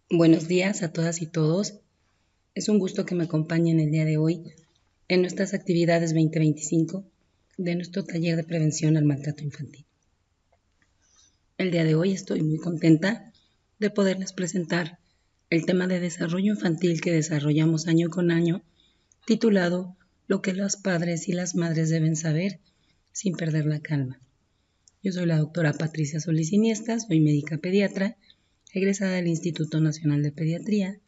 Buenos días a todas y todos. Es un gusto que me acompañen el día de hoy en nuestras actividades 2025 de nuestro taller de prevención al maltrato infantil. El día de hoy estoy muy contenta de poderles presentar el tema de desarrollo infantil que desarrollamos año con año, titulado Lo que los padres y las madres deben saber sin perder la calma. Yo soy la doctora Patricia Solís Iniesta, soy médica pediatra, egresada del Instituto Nacional de Pediatría.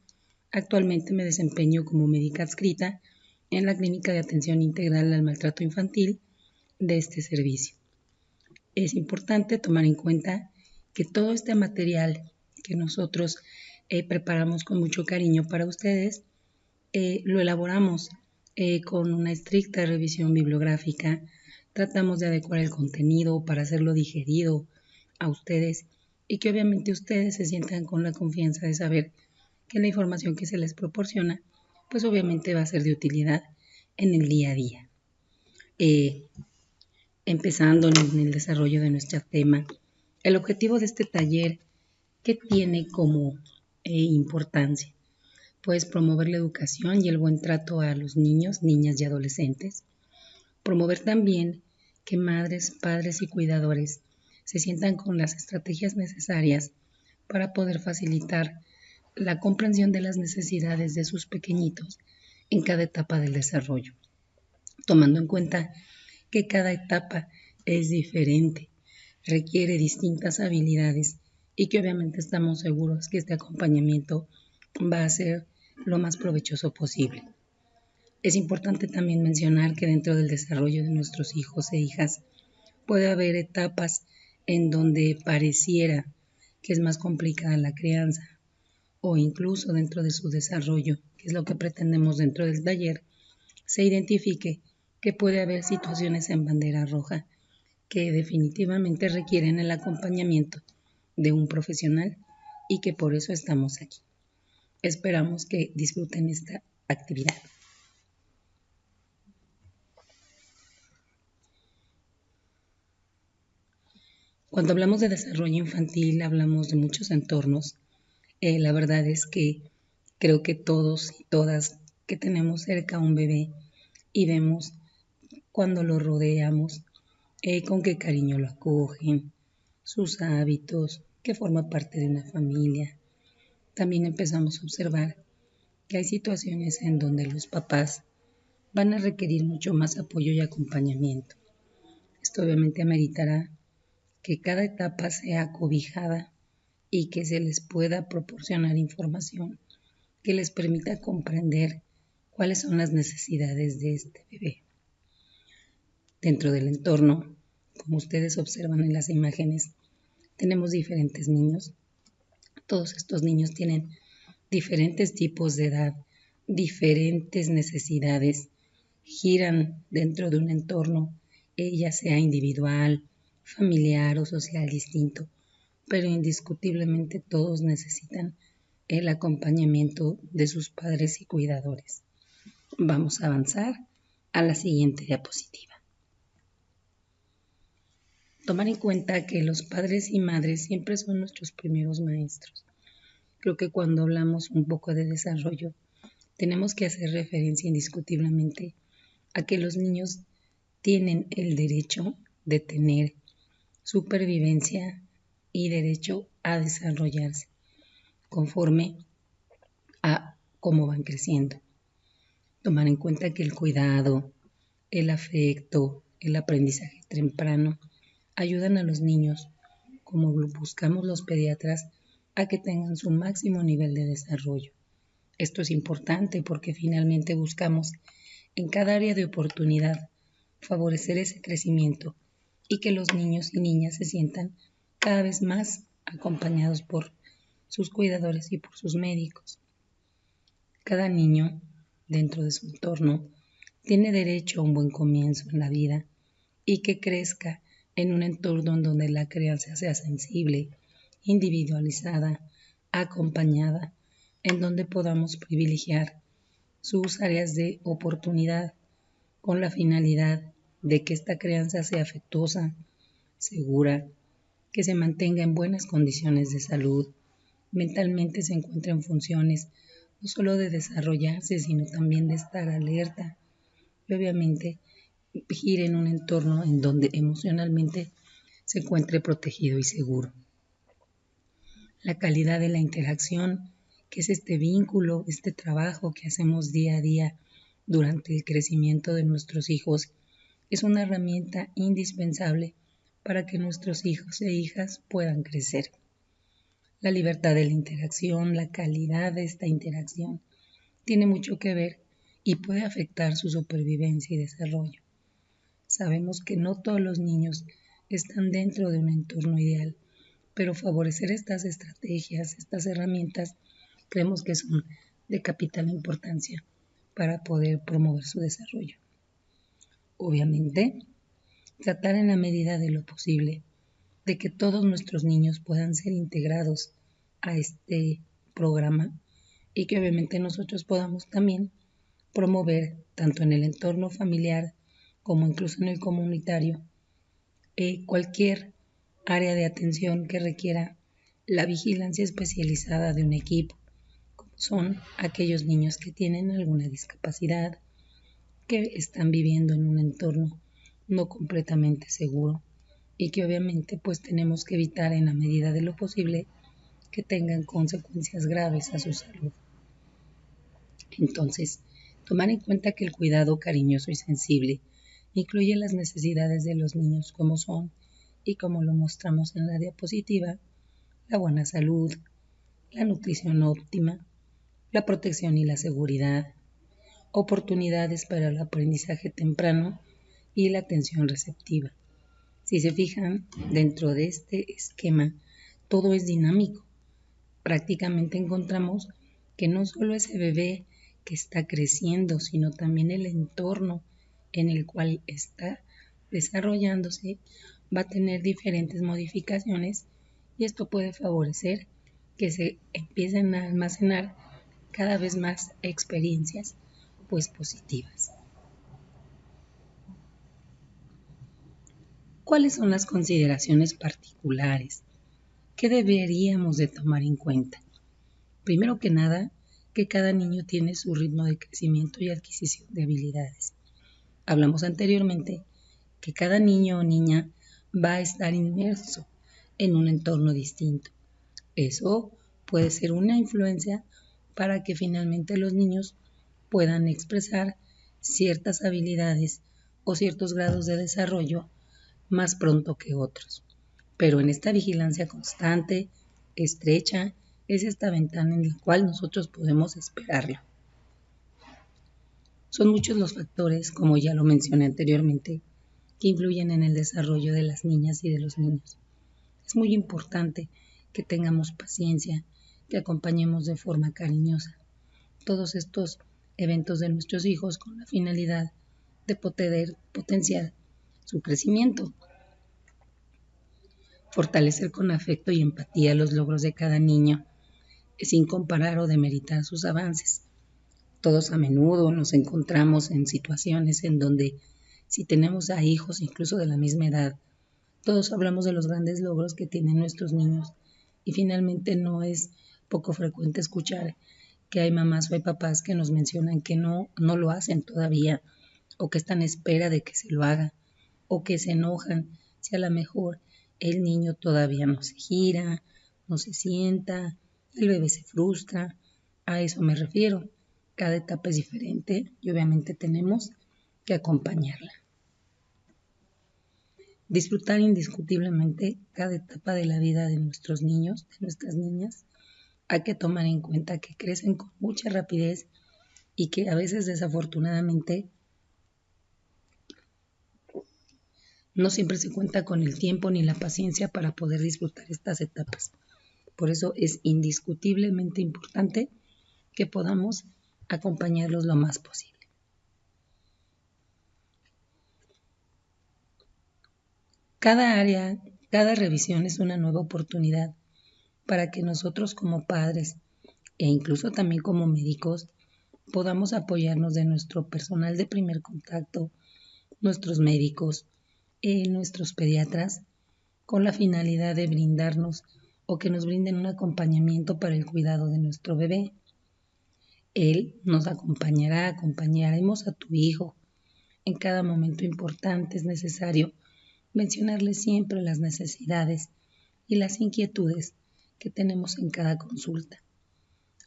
Actualmente me desempeño como médica adscrita en la Clínica de Atención Integral al Maltrato Infantil de este servicio. Es importante tomar en cuenta que todo este material que nosotros preparamos con mucho cariño para ustedes, lo elaboramos con una estricta revisión bibliográfica. Tratamos de adecuar el contenido para hacerlo digerido a ustedes y que obviamente ustedes se sientan con la confianza de saber que la información que se les proporciona, pues obviamente va a ser de utilidad en el día a día. Empezando en el desarrollo de nuestro tema, el objetivo de este taller, ¿qué tiene como importancia? Pues promover la educación y el buen trato a los niños, niñas y adolescentes. Promover también que madres, padres y cuidadores se sientan con las estrategias necesarias para poder facilitar la comprensión de las necesidades de sus pequeñitos en cada etapa del desarrollo, tomando en cuenta que cada etapa es diferente, requiere distintas habilidades y que obviamente estamos seguros que este acompañamiento va a ser lo más provechoso posible. Es importante también mencionar que dentro del desarrollo de nuestros hijos e hijas puede haber etapas en donde pareciera que es más complicada la crianza, o incluso dentro de su desarrollo, que es lo que pretendemos dentro del taller, se identifique que puede haber situaciones en bandera roja que definitivamente requieren el acompañamiento de un profesional y que por eso estamos aquí. Esperamos que disfruten esta actividad. Cuando hablamos de desarrollo infantil, hablamos de muchos entornos. La verdad es que creo que todos y todas que tenemos cerca a un bebé y vemos cuando lo rodeamos, con qué cariño lo acogen, sus hábitos, que forma parte de una familia. También empezamos a observar que hay situaciones en donde los papás van a requerir mucho más apoyo y acompañamiento. Esto obviamente ameritará que cada etapa sea cobijada y que se les pueda proporcionar información que les permita comprender cuáles son las necesidades de este bebé. Dentro del entorno, como ustedes observan en las imágenes, tenemos diferentes niños. Todos estos niños tienen diferentes tipos de edad, diferentes necesidades, giran dentro de un entorno, ya sea individual, familiar o social distinto, pero indiscutiblemente todos necesitan el acompañamiento de sus padres y cuidadores. Vamos a avanzar a la siguiente diapositiva. Tomar en cuenta que los padres y madres siempre son nuestros primeros maestros. Creo que cuando hablamos un poco de desarrollo, tenemos que hacer referencia indiscutiblemente a que los niños tienen el derecho de tener supervivencia y derecho a desarrollarse conforme a cómo van creciendo. Tomar en cuenta que el cuidado, el afecto, el aprendizaje temprano ayudan a los niños, como buscamos los pediatras, a que tengan su máximo nivel de desarrollo. Esto es importante porque finalmente buscamos en cada área de oportunidad favorecer ese crecimiento y que los niños y niñas se sientan cada vez más acompañados por sus cuidadores y por sus médicos. Cada niño, dentro de su entorno, tiene derecho a un buen comienzo en la vida y que crezca en un entorno en donde la crianza sea sensible, individualizada, acompañada, en donde podamos privilegiar sus áreas de oportunidad con la finalidad de que esta crianza sea afectuosa, segura, que se mantenga en buenas condiciones de salud, mentalmente se encuentra en funciones no solo de desarrollarse, sino también de estar alerta y obviamente gire en un entorno en donde emocionalmente se encuentre protegido y seguro. La calidad de la interacción, que es este vínculo, este trabajo que hacemos día a día durante el crecimiento de nuestros hijos, es una herramienta indispensable para que nuestros hijos e hijas puedan crecer. La libertad de la interacción, la calidad de esta interacción, tiene mucho que ver y puede afectar su supervivencia y desarrollo. Sabemos que no todos los niños están dentro de un entorno ideal, pero favorecer estas estrategias, estas herramientas, creemos que son de capital importancia para poder promover su desarrollo. Obviamente, tratar en la medida de lo posible de que todos nuestros niños puedan ser integrados a este programa y que obviamente nosotros podamos también promover tanto en el entorno familiar como incluso en el comunitario cualquier área de atención que requiera la vigilancia especializada de un equipo, como son aquellos niños que tienen alguna discapacidad, que están viviendo en un entorno no completamente seguro y que obviamente pues tenemos que evitar en la medida de lo posible que tengan consecuencias graves a su salud. Entonces, tomar en cuenta que el cuidado cariñoso y sensible incluye las necesidades de los niños como son y como lo mostramos en la diapositiva, la buena salud, la nutrición óptima, la protección y la seguridad, oportunidades para el aprendizaje temprano y la atención receptiva. Si se fijan, dentro de este esquema todo es dinámico. Prácticamente encontramos que no solo ese bebé que está creciendo, sino también el entorno en el cual está desarrollándose va a tener diferentes modificaciones y esto puede favorecer que se empiecen a almacenar cada vez más experiencias pues positivas. ¿Cuáles son las consideraciones particulares que deberíamos de tomar en cuenta? Primero que nada, que cada niño tiene su ritmo de crecimiento y adquisición de habilidades. Hablamos anteriormente que cada niño o niña va a estar inmerso en un entorno distinto. Eso puede ser una influencia para que finalmente los niños puedan expresar ciertas habilidades o ciertos grados de desarrollo más pronto que otros. Pero en esta vigilancia constante, estrecha, es esta ventana en la cual nosotros podemos esperarlo. Son muchos los factores, como ya lo mencioné anteriormente, que influyen en el desarrollo de las niñas y de los niños. Es muy importante que tengamos paciencia, que acompañemos de forma cariñosa todos estos eventos de nuestros hijos con la finalidad de poder potenciar su crecimiento. Fortalecer con afecto y empatía los logros de cada niño, sin comparar o demeritar sus avances. Todos a menudo nos encontramos en situaciones en donde, si tenemos a hijos incluso de la misma edad, todos hablamos de los grandes logros que tienen nuestros niños y finalmente no es poco frecuente escuchar que hay mamás o hay papás que nos mencionan que no lo hacen todavía o que están en espera de que se lo haga o que se enojan si a lo mejor el niño todavía no se gira, no se sienta, el bebé se frustra. A eso me refiero. Cada etapa es diferente y obviamente tenemos que acompañarla. Disfrutar indiscutiblemente cada etapa de la vida de nuestros niños, de nuestras niñas. Hay que tomar en cuenta que crecen con mucha rapidez y que a veces desafortunadamente no siempre se cuenta con el tiempo ni la paciencia para poder disfrutar estas etapas. Por eso es indiscutiblemente importante que podamos acompañarlos lo más posible. Cada área, cada revisión es una nueva oportunidad para que nosotros como padres e incluso también como médicos podamos apoyarnos de nuestro personal de primer contacto, nuestros médicos, nuestros pediatras, con la finalidad de brindarnos o que nos brinden un acompañamiento para el cuidado de nuestro bebé. Él nos acompañaremos a tu hijo. En cada momento importante es necesario mencionarle siempre las necesidades y las inquietudes que tenemos en cada consulta.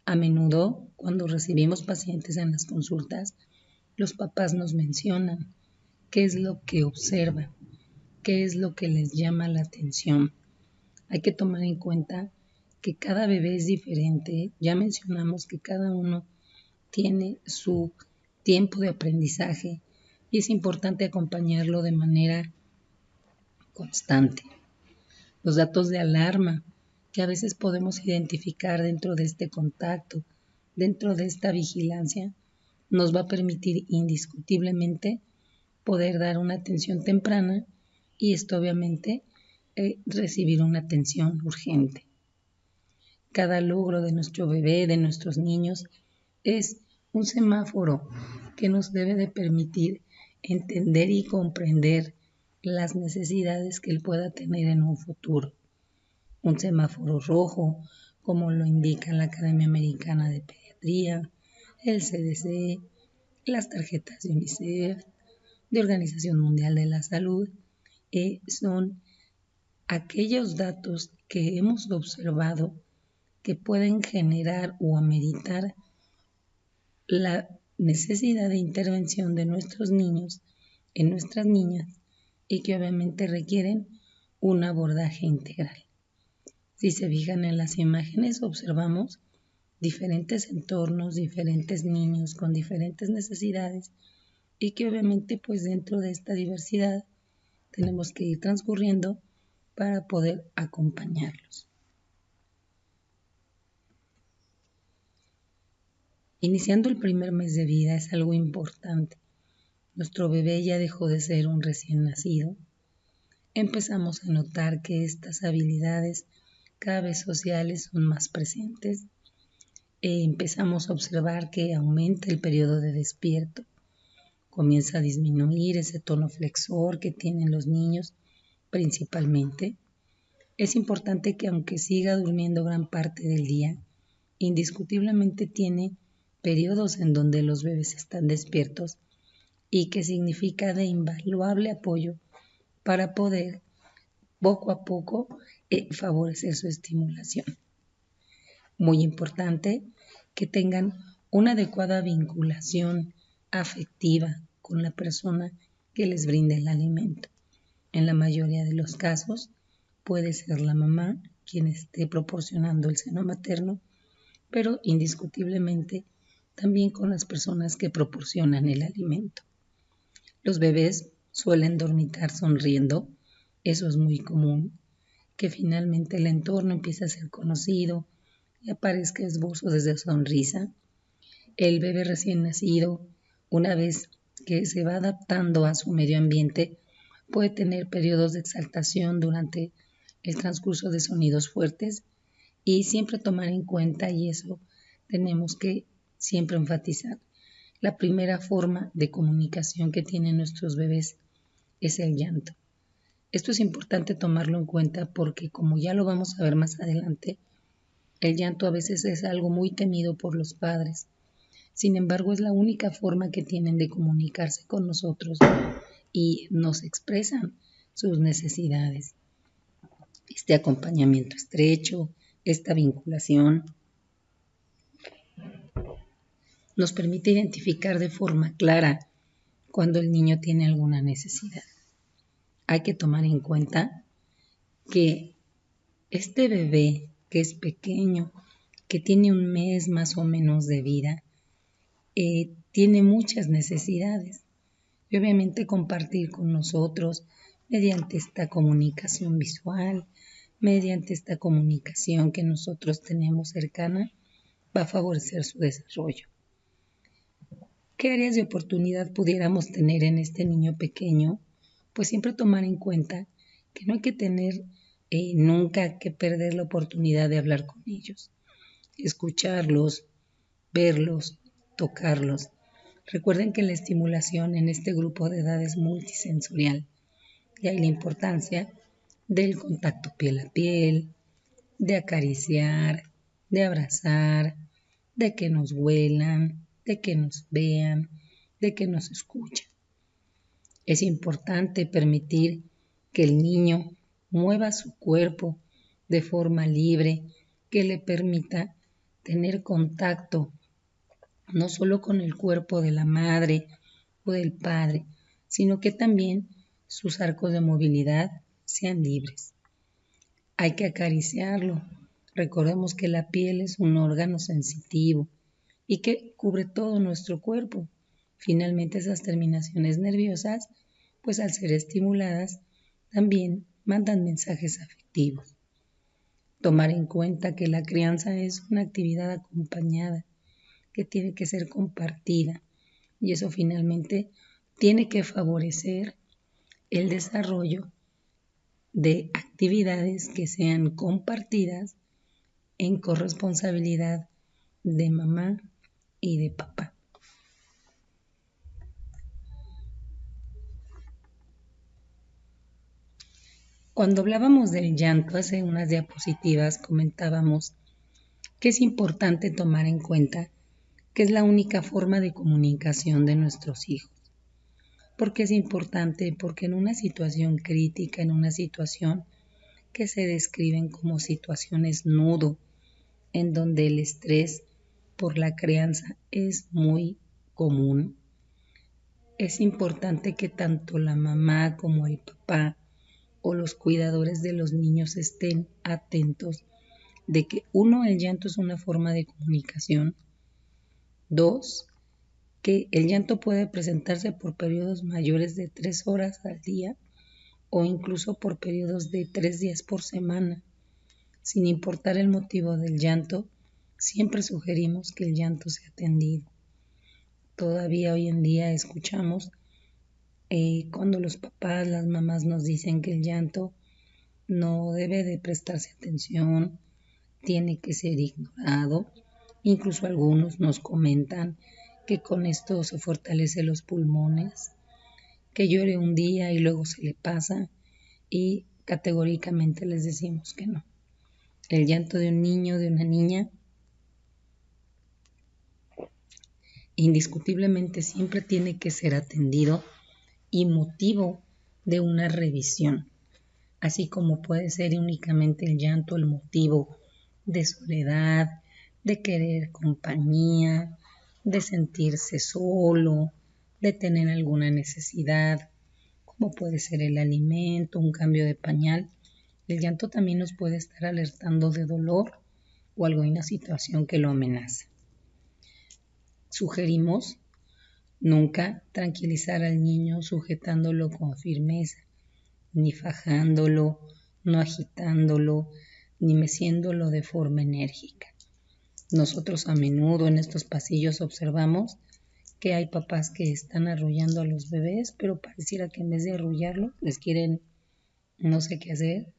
A menudo, cuando recibimos pacientes en las consultas, los papás nos mencionan qué es lo que observan, qué es lo que les llama la atención. Hay que tomar en cuenta que cada bebé es diferente. Ya mencionamos que cada uno tiene su tiempo de aprendizaje y es importante acompañarlo de manera constante. Los datos de alarma que a veces podemos identificar dentro de este contacto, dentro de esta vigilancia, nos va a permitir indiscutiblemente poder dar una atención temprana y esto obviamente recibir una atención urgente. Cada logro de nuestro bebé, de nuestros niños, es un semáforo que nos debe de permitir entender y comprender las necesidades que él pueda tener en un futuro. Un semáforo rojo, como lo indica la Academia Americana de Pediatría, el CDC, las tarjetas de UNICEF, de Organización Mundial de la Salud, son aquellos datos que hemos observado que pueden generar o ameritar la necesidad de intervención de nuestros niños en nuestras niñas y que obviamente requieren un abordaje integral. Si se fijan en las imágenes, observamos diferentes entornos, diferentes niños con diferentes necesidades y que obviamente pues dentro de esta diversidad tenemos que ir transcurriendo para poder acompañarlos. Iniciando el primer mes de vida es algo importante. Nuestro bebé ya dejó de ser un recién nacido. Empezamos a notar que estas habilidades cada vez sociales son más presentes. Empezamos a observar que aumenta el periodo de despierto. Comienza a disminuir ese tono flexor que tienen los niños principalmente. Es importante que aunque siga durmiendo gran parte del día, indiscutiblemente tiene periodos en donde los bebés están despiertos y que significa de invaluable apoyo para poder poco a poco favorecer su estimulación. Muy importante que tengan una adecuada vinculación afectiva con la persona que les brinda el alimento. En la mayoría de los casos puede ser la mamá quien esté proporcionando el seno materno, pero indiscutiblemente también con las personas que proporcionan el alimento. Los bebés suelen dormitar sonriendo, eso es muy común, que finalmente el entorno empiece a ser conocido y aparezca esbozos de sonrisa. El bebé recién nacido, una vez que se va adaptando a su medio ambiente, puede tener periodos de exaltación durante el transcurso de sonidos fuertes y siempre tomar en cuenta, y eso tenemos que siempre enfatizar, la primera forma de comunicación que tienen nuestros bebés es el llanto. Esto es importante tomarlo en cuenta porque, como ya lo vamos a ver más adelante, el llanto a veces es algo muy temido por los padres. Sin embargo, es la única forma que tienen de comunicarse con nosotros y nos expresan sus necesidades. Este acompañamiento estrecho, esta vinculación, nos permite identificar de forma clara cuando el niño tiene alguna necesidad. Hay que tomar en cuenta que este bebé que es pequeño, que tiene un mes más o menos de vida, tiene muchas necesidades y obviamente compartir con nosotros mediante esta comunicación visual, mediante esta comunicación que nosotros tenemos cercana, va a favorecer su desarrollo. ¿Qué áreas de oportunidad pudiéramos tener en este niño pequeño? Pues siempre tomar en cuenta que no hay que tener nunca que perder la oportunidad de hablar con ellos, escucharlos, verlos, tocarlos. Recuerden que la estimulación en este grupo de edad es multisensorial y hay la importancia del contacto piel a piel, de acariciar, de abrazar, de que nos huelan, de que nos vean, de que nos escuchen. Es importante permitir que el niño mueva su cuerpo de forma libre, que le permita tener contacto no solo con el cuerpo de la madre o del padre, sino que también sus arcos de movilidad sean libres. Hay que acariciarlo. Recordemos que la piel es un órgano sensitivo y que cubre todo nuestro cuerpo. Finalmente, esas terminaciones nerviosas, pues al ser estimuladas, también mandan mensajes afectivos. Tomar en cuenta que la crianza es una actividad acompañada, que tiene que ser compartida, y eso finalmente tiene que favorecer el desarrollo de actividades que sean compartidas en corresponsabilidad de mamá y de papá. Cuando hablábamos del llanto hace unas diapositivas comentábamos que es importante tomar en cuenta que es la única forma de comunicación de nuestros hijos. ¿Por qué es importante? Porque en una situación crítica, en una situación que se describen como situaciones nudo, en donde el estrés por la crianza es muy común, es importante que tanto la mamá como el papá o los cuidadores de los niños estén atentos de que uno, el llanto es una forma de comunicación. Dos, que el llanto puede presentarse por periodos mayores de 3 horas al día o incluso por periodos de 3 días por semana. Sin importar el motivo del llanto, siempre sugerimos que el llanto sea atendido. Todavía hoy en día escuchamos cuando los papás, las mamás nos dicen que el llanto no debe de prestarse atención, tiene que ser ignorado. Incluso algunos nos comentan que con esto se fortalecen los pulmones, que llore un día y luego se le pasa, y categóricamente les decimos que no. El llanto de un niño, de una niña, indiscutiblemente siempre tiene que ser atendido y motivo de una revisión, así como puede ser únicamente el llanto el motivo de soledad, de querer compañía, de sentirse solo, de tener alguna necesidad, como puede ser el alimento, un cambio de pañal. El llanto también nos puede estar alertando de dolor o alguna situación que lo amenaza. Sugerimos nunca tranquilizar al niño sujetándolo con firmeza, ni fajándolo, no agitándolo, ni meciéndolo de forma enérgica. Nosotros a menudo en estos pasillos observamos que hay papás que están arrullando a los bebés, pero pareciera que en vez de arrullarlo les quieren no sé qué hacer,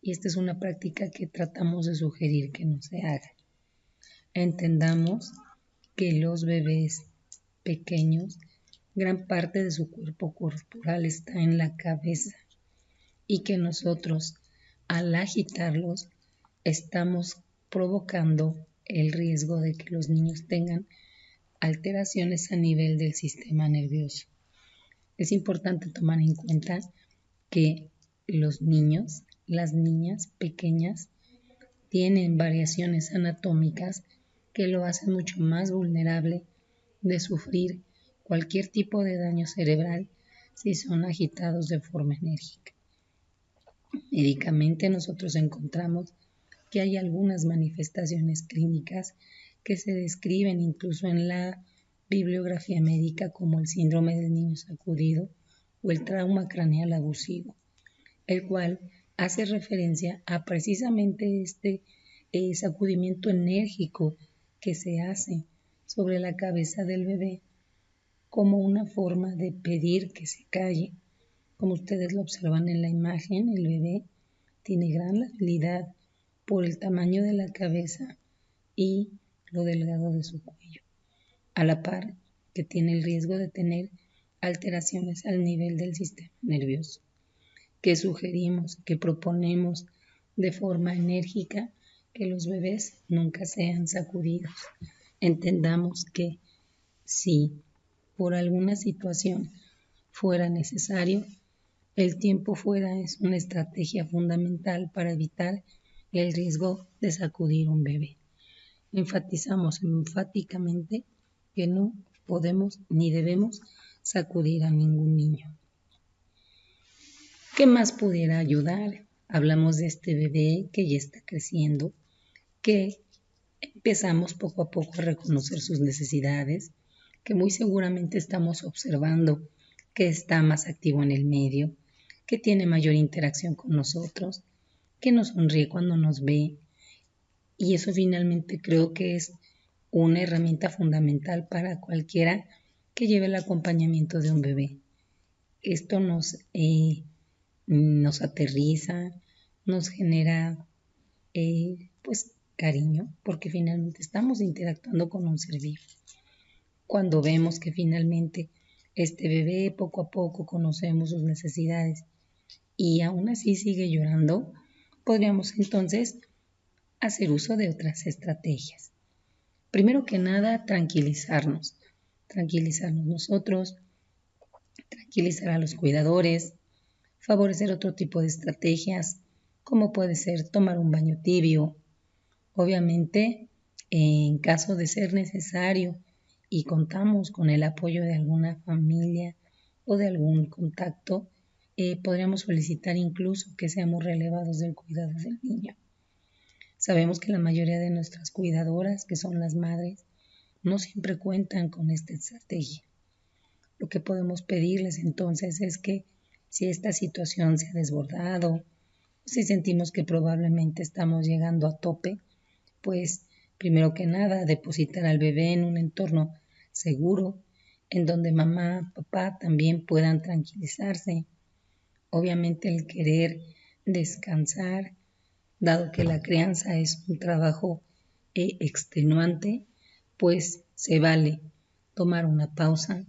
y esta es una práctica que tratamos de sugerir que no se haga. Entendamos que los bebés pequeños, gran parte de su cuerpo corporal está en la cabeza y que nosotros, al agitarlos, estamos provocando el riesgo de que los niños tengan alteraciones a nivel del sistema nervioso. Es importante tomar en cuenta que los niños, las niñas pequeñas, tienen variaciones anatómicas que lo hacen mucho más vulnerable de sufrir cualquier tipo de daño cerebral si son agitados de forma enérgica. Médicamente nosotros encontramos que hay algunas manifestaciones clínicas que se describen incluso en la bibliografía médica como el síndrome del niño sacudido o el trauma craneal abusivo, el cual hace referencia a precisamente este sacudimiento enérgico que se hace sobre la cabeza del bebé como una forma de pedir que se calle. Como ustedes lo observan en la imagen, el bebé tiene gran habilidad por el tamaño de la cabeza y lo delgado de su cuello, a la par que tiene el riesgo de tener alteraciones al nivel del sistema nervioso. ¿Qué sugerimos? Que proponemos de forma enérgica que los bebés nunca sean sacudidos. Entendamos que si por alguna situación fuera necesario, el tiempo fuera es una estrategia fundamental para evitar el riesgo de sacudir un bebé. Enfatizamos enfáticamente que no podemos ni debemos sacudir a ningún niño. ¿Qué más pudiera ayudar? Hablamos de este bebé que ya está creciendo, que empezamos poco a poco a reconocer sus necesidades, que muy seguramente estamos observando que está más activo en el medio, que tiene mayor interacción con nosotros, que nos sonríe cuando nos ve. Y eso finalmente creo que es una herramienta fundamental para cualquiera que lleve el acompañamiento de un bebé. Esto nos aterriza, nos genera pues cariño, porque finalmente estamos interactuando con un ser vivo. Cuando vemos que finalmente este bebé poco a poco conocemos sus necesidades y aún así sigue llorando, podríamos entonces hacer uso de otras estrategias. Primero que nada, tranquilizarnos nosotros, tranquilizar a los cuidadores, favorecer otro tipo de estrategias, como puede ser tomar un baño tibio. Obviamente, en caso de ser necesario y contamos con el apoyo de alguna familia o de algún contacto, podríamos solicitar incluso que seamos relevados del cuidado del niño. Sabemos que la mayoría de nuestras cuidadoras, que son las madres, no siempre cuentan con esta estrategia. Lo que podemos pedirles entonces es que si esta situación se ha desbordado, o si sentimos que probablemente estamos llegando a tope, pues primero que nada depositar al bebé en un entorno seguro, en donde mamá, papá también puedan tranquilizarse. Obviamente el querer descansar, dado que la crianza es un trabajo extenuante, pues se vale tomar una pausa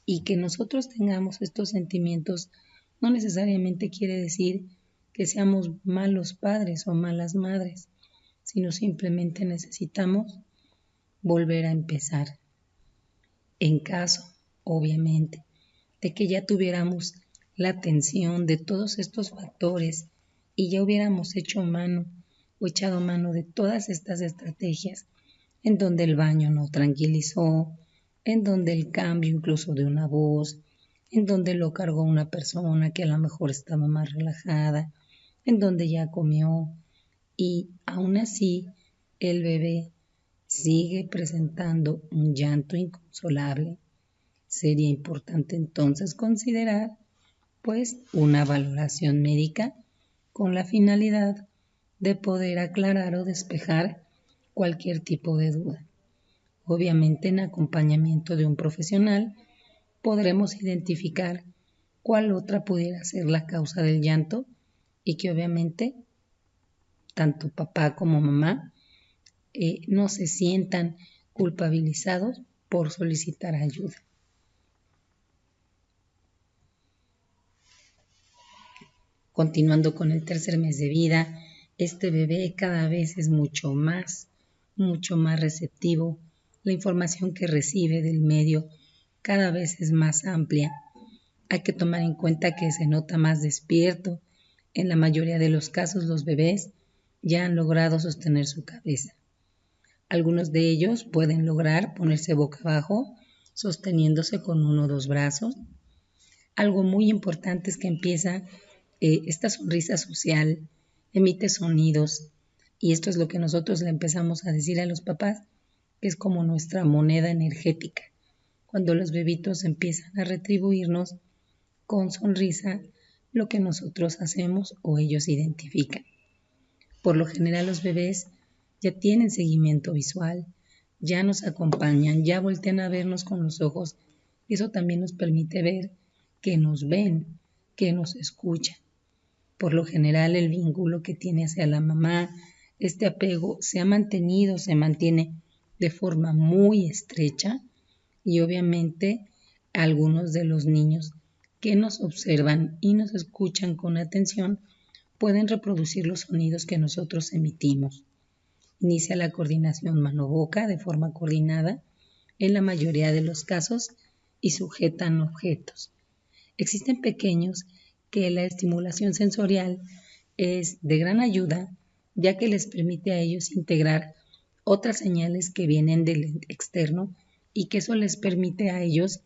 y que nosotros tengamos estos sentimientos no necesariamente quiere decir que seamos malos padres o malas madres, sino simplemente necesitamos volver a empezar. En caso, obviamente, de que ya tuviéramos la atención de todos estos factores y ya hubiéramos hecho mano o echado mano de todas estas estrategias, en donde el baño no tranquilizó, en donde el cambio incluso de una voz, en donde lo cargó una persona que a lo mejor estaba más relajada, en donde ya comió y aún así el bebé sigue presentando un llanto inconsolable, sería importante entonces considerar pues una valoración médica con la finalidad de poder aclarar o despejar cualquier tipo de duda. Obviamente en acompañamiento de un profesional podremos identificar cuál otra pudiera ser la causa del llanto y que obviamente tanto papá como mamá no se sientan culpabilizados por solicitar ayuda. Continuando con el tercer mes de vida, este bebé cada vez es mucho más receptivo. La información que recibe del medio cada vez es más amplia. Hay que tomar en cuenta que se nota más despierto. En la mayoría de los casos los bebés ya han logrado sostener su cabeza. Algunos de ellos pueden lograr ponerse boca abajo, sosteniéndose con uno o dos brazos. Algo muy importante es que empieza esta sonrisa social, emite sonidos, y esto es lo que nosotros le empezamos a decir a los papás, que es como nuestra moneda energética. Cuando los bebitos empiezan a retribuirnos con sonrisa lo que nosotros hacemos o ellos identifican. Por lo general los bebés ya tienen seguimiento visual, ya nos acompañan, ya voltean a vernos con los ojos. Eso también nos permite ver que nos ven, que nos escuchan. Por lo general el vínculo que tiene hacia la mamá, este apego se mantiene de forma muy estrecha y obviamente algunos de los niños que nos observan y nos escuchan con atención pueden reproducir los sonidos que nosotros emitimos. inicia la coordinación mano-boca de forma coordinada en la mayoría de los casos y sujetan objetos. Existen pequeños que la estimulación sensorial es de gran ayuda, ya que les permite a ellos integrar otras señales que vienen del externo y que eso les permite a ellos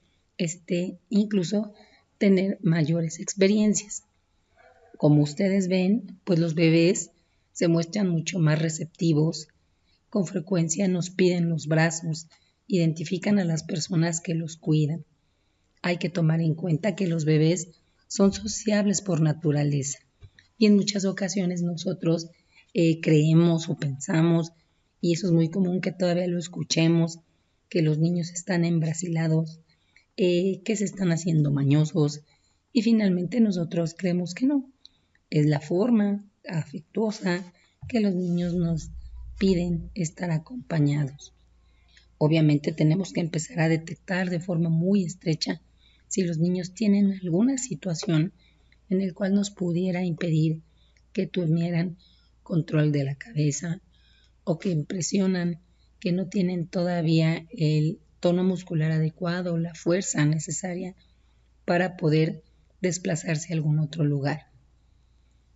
incluso tener mayores experiencias. Como ustedes ven, pues los bebés se muestran mucho más receptivos, con frecuencia nos piden los brazos, identifican a las personas que los cuidan. Hay que tomar en cuenta que los bebés son sociables por naturaleza y en muchas ocasiones nosotros creemos o pensamos, y eso es muy común que todavía lo escuchemos, que los niños están embrasilados, que se están haciendo mañosos y finalmente nosotros creemos que no. Es la forma afectuosa que los niños nos piden estar acompañados. Obviamente tenemos que empezar a detectar de forma muy estrecha si los niños tienen alguna situación en la cual nos pudiera impedir que tuvieran control de la cabeza o que impresionan que no tienen todavía el tono muscular adecuado o la fuerza necesaria para poder desplazarse a algún otro lugar.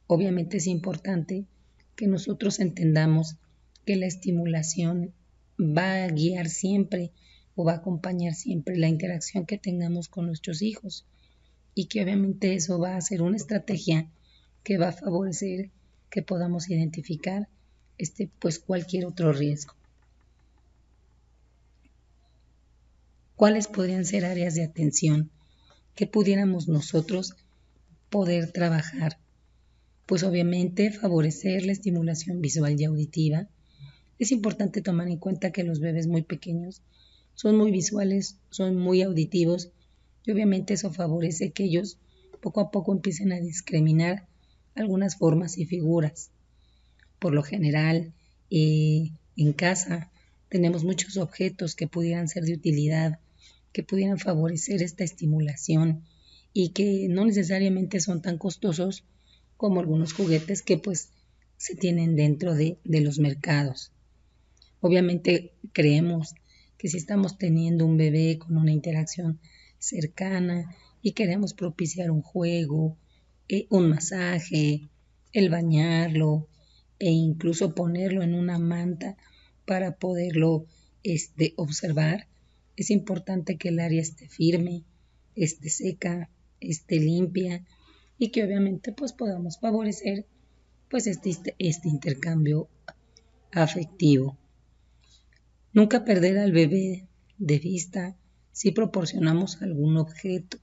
Obviamente es importante que nosotros entendamos que la estimulación va a guiar siempre o va a acompañar siempre la interacción que tengamos con nuestros hijos y que obviamente eso va a ser una estrategia que va a favorecer que podamos identificar pues cualquier otro riesgo. ¿Cuáles podrían ser áreas de atención que pudiéramos nosotros poder trabajar? Pues obviamente favorecer la estimulación visual y auditiva. Es importante tomar en cuenta que los bebés muy pequeños son muy visuales, son muy auditivos y obviamente eso favorece que ellos poco a poco empiecen a discriminar algunas formas y figuras. Por lo general, en casa tenemos muchos objetos que pudieran ser de utilidad, que pudieran favorecer esta estimulación y que no necesariamente son tan costosos como algunos juguetes que pues se tienen dentro de los mercados. Obviamente creemos que si estamos teniendo un bebé con una interacción cercana y queremos propiciar un juego, un masaje, el bañarlo e incluso ponerlo en una manta para poderlo observar, es importante que el área esté firme, esté seca, esté limpia y que obviamente pues podamos favorecer pues este intercambio afectivo. Nunca perder al bebé de vista si proporcionamos algún objeto.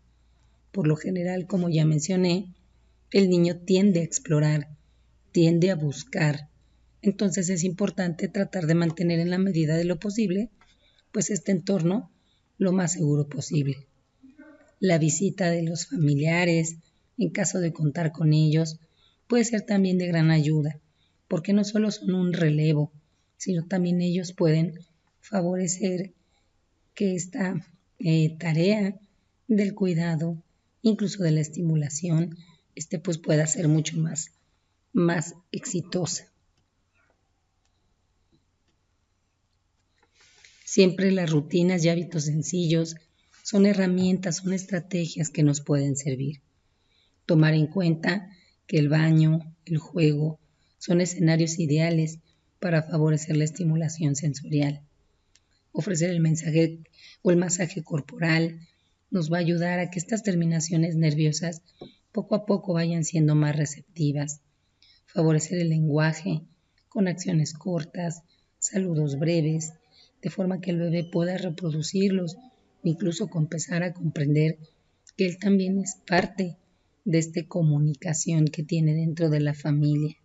Por lo general, como ya mencioné, el niño tiende a explorar, tiende a buscar. Entonces es importante tratar de mantener en la medida de lo posible, pues este entorno lo más seguro posible. La visita de los familiares, en caso de contar con ellos, puede ser también de gran ayuda, porque no solo son un relevo, sino también ellos pueden favorecer que esta tarea del cuidado, incluso de la estimulación, pues pueda ser mucho más exitosa. Siempre las rutinas y hábitos sencillos son herramientas, son estrategias que nos pueden servir. Tomar en cuenta que el baño, el juego, son escenarios ideales para favorecer la estimulación sensorial. Ofrecer el mensaje o el masaje corporal nos va a ayudar a que estas terminaciones nerviosas poco a poco vayan siendo más receptivas. Favorecer el lenguaje con acciones cortas, saludos breves, de forma que el bebé pueda reproducirlos, incluso empezar a comprender que él también es parte de esta comunicación que tiene dentro de la familia.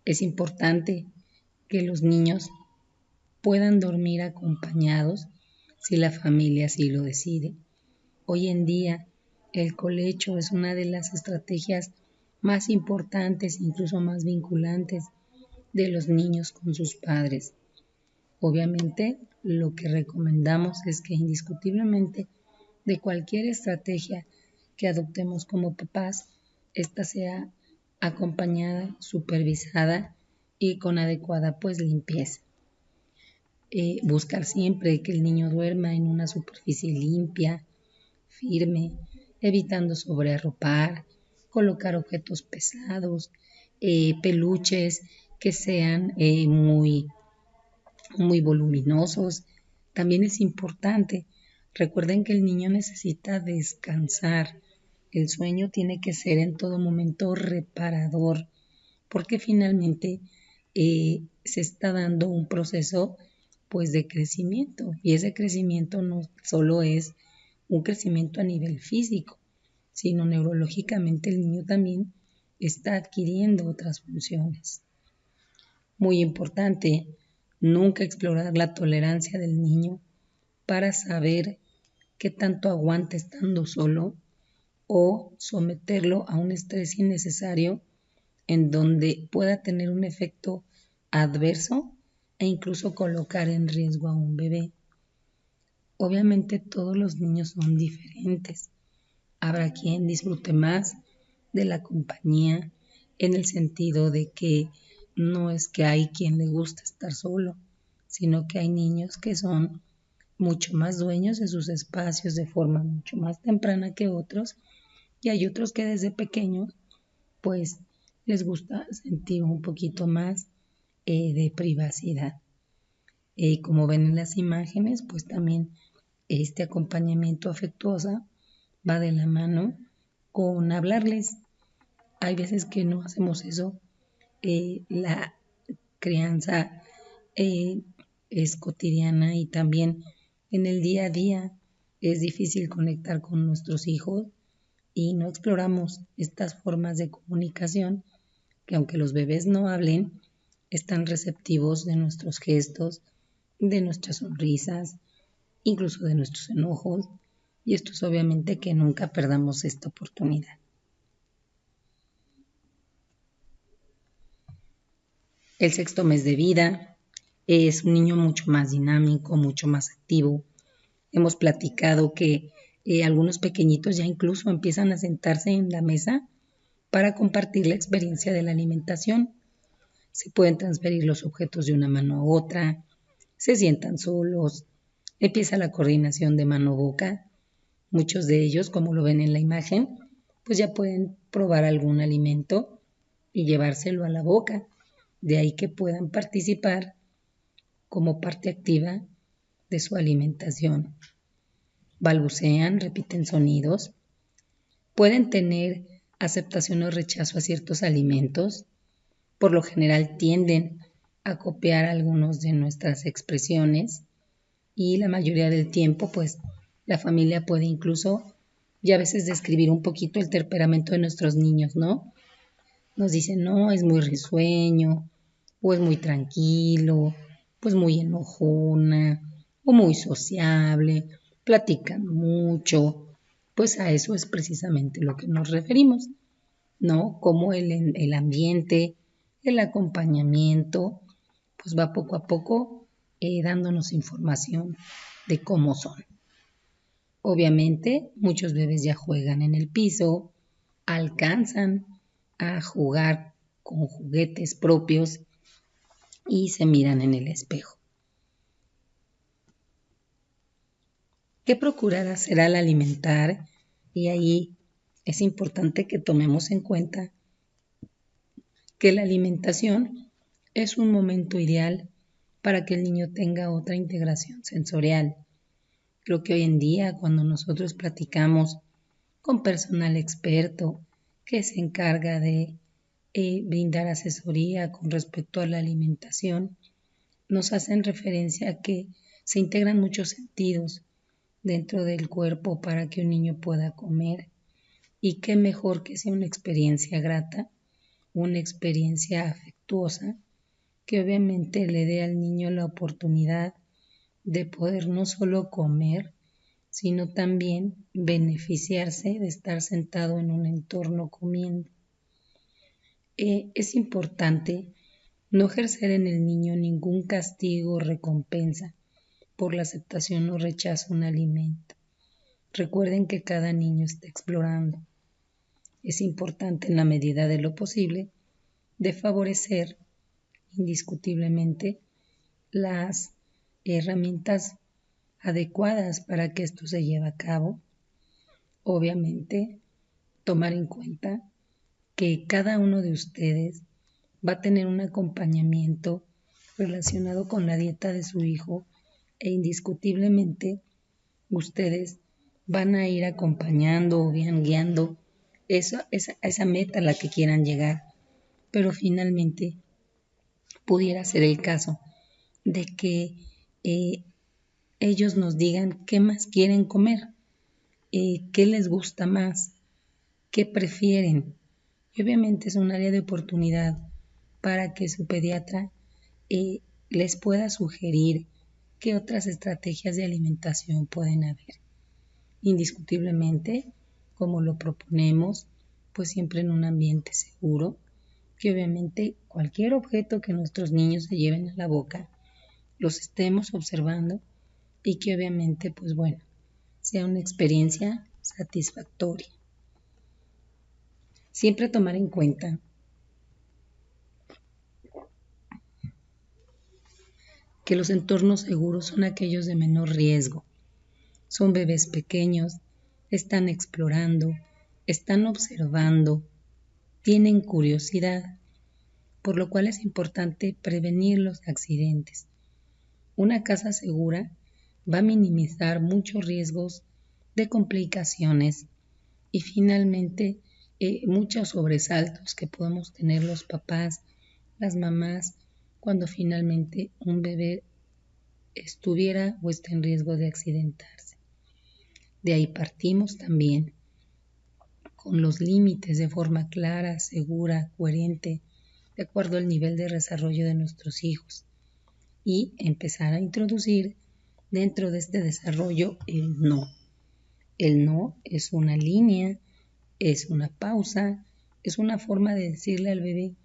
Es importante que los niños puedan dormir acompañados si la familia así lo decide. Hoy en día el colecho es una de las estrategias más importantes, incluso más vinculantes de los niños con sus padres. Obviamente lo que recomendamos es que indiscutiblemente de cualquier estrategia que adoptemos como papás, esta sea acompañada, supervisada y con adecuada pues limpieza. Buscar siempre que el niño duerma en una superficie limpia, firme, evitando sobrearropar, colocar objetos pesados, peluches que sean muy voluminosos. También es importante, recuerden que el niño necesita descansar. El sueño tiene que ser en todo momento reparador, porque finalmente se está dando un proceso pues de crecimiento, y ese crecimiento no solo es un crecimiento a nivel físico, sino neurológicamente el niño también está adquiriendo otras funciones. Muy importante, nunca explorar la tolerancia del niño para saber qué tanto aguanta estando solo o someterlo a un estrés innecesario en donde pueda tener un efecto adverso e incluso colocar en riesgo a un bebé. Obviamente todos los niños son diferentes. Habrá quien disfrute más de la compañía en el sentido de que no es que hay quien le gusta estar solo, sino que hay niños que son mucho más dueños de sus espacios de forma mucho más temprana que otros, y hay otros que desde pequeños pues les gusta sentir un poquito más de privacidad. Como ven en las imágenes, pues también este acompañamiento afectuoso va de la mano con hablarles. Hay veces que no hacemos eso. La crianza eh, es cotidiana y también en el día a día es difícil conectar con nuestros hijos y no exploramos estas formas de comunicación que, aunque los bebés no hablen, están receptivos de nuestros gestos, de nuestras sonrisas, incluso de nuestros enojos, y esto es obviamente que nunca perdamos esta oportunidad. El sexto mes de vida es un niño mucho más dinámico, mucho más activo. Hemos platicado que algunos pequeñitos ya incluso empiezan a sentarse en la mesa para compartir la experiencia de la alimentación. Se pueden transferir los objetos de una mano a otra, se sientan solos, empieza la coordinación de mano-boca. Muchos de ellos, como lo ven en la imagen, pues ya pueden probar algún alimento y llevárselo a la boca. De ahí que puedan participar como parte activa de su alimentación. Balbucean, repiten sonidos, pueden tener aceptación o rechazo a ciertos alimentos. Por lo general tienden a copiar algunos de nuestras expresiones y la mayoría del tiempo pues la familia puede incluso y a veces describir un poquito el temperamento de nuestros niños, ¿no? Nos dicen, no, es muy risueño, o es muy tranquilo, pues muy enojona, o muy sociable, platican mucho. Pues a eso es precisamente lo que nos referimos, ¿no? Como el ambiente, el acompañamiento, pues va poco a poco dándonos información de cómo son. Obviamente, muchos bebés ya juegan en el piso, alcanzan a jugar con juguetes propios y se miran en el espejo. ¿Qué procurar hacer al alimentar? Y ahí es importante que tomemos en cuenta que la alimentación es un momento ideal para que el niño tenga otra integración sensorial. Creo que hoy en día, cuando nosotros platicamos con personal experto que se encarga de brindar asesoría con respecto a la alimentación, nos hacen referencia a que se integran muchos sentidos dentro del cuerpo para que un niño pueda comer, y qué mejor que sea una experiencia grata, una experiencia afectuosa, que obviamente le dé al niño la oportunidad de poder no solo comer, sino también beneficiarse de estar sentado en un entorno comiendo. Es importante no ejercer en el niño ningún castigo o recompensa por la aceptación o rechazo a un alimento. Recuerden que cada niño está explorando. Es importante, en la medida de lo posible, de favorecer indiscutiblemente las herramientas adecuadas para que esto se lleve a cabo. Obviamente, tomar en cuenta que cada uno de ustedes va a tener un acompañamiento relacionado con la dieta de su hijo e indiscutiblemente ustedes van a ir acompañando o bien guiando esa meta a la que quieran llegar. Pero finalmente pudiera ser el caso de que ellos nos digan qué más quieren comer, qué les gusta más, qué prefieren. Y obviamente es un área de oportunidad para que su pediatra les pueda sugerir qué otras estrategias de alimentación pueden haber. Indiscutiblemente, como lo proponemos, pues siempre en un ambiente seguro, que obviamente cualquier objeto que nuestros niños se lleven a la boca, los estemos observando y que obviamente, pues bueno, sea una experiencia satisfactoria. Siempre tomar en cuenta que los entornos seguros son aquellos de menor riesgo. Son bebés pequeños, están explorando, están observando, tienen curiosidad, por lo cual es importante prevenir los accidentes. Una casa segura va a minimizar muchos riesgos de complicaciones y finalmente muchos sobresaltos que podemos tener los papás, las mamás, cuando finalmente un bebé estuviera o está en riesgo de accidentarse. De ahí partimos también con los límites de forma clara, segura, coherente, de acuerdo al nivel de desarrollo de nuestros hijos y empezar a introducir dentro de este desarrollo el no. El no es una línea, es una pausa, es una forma de decirle al bebé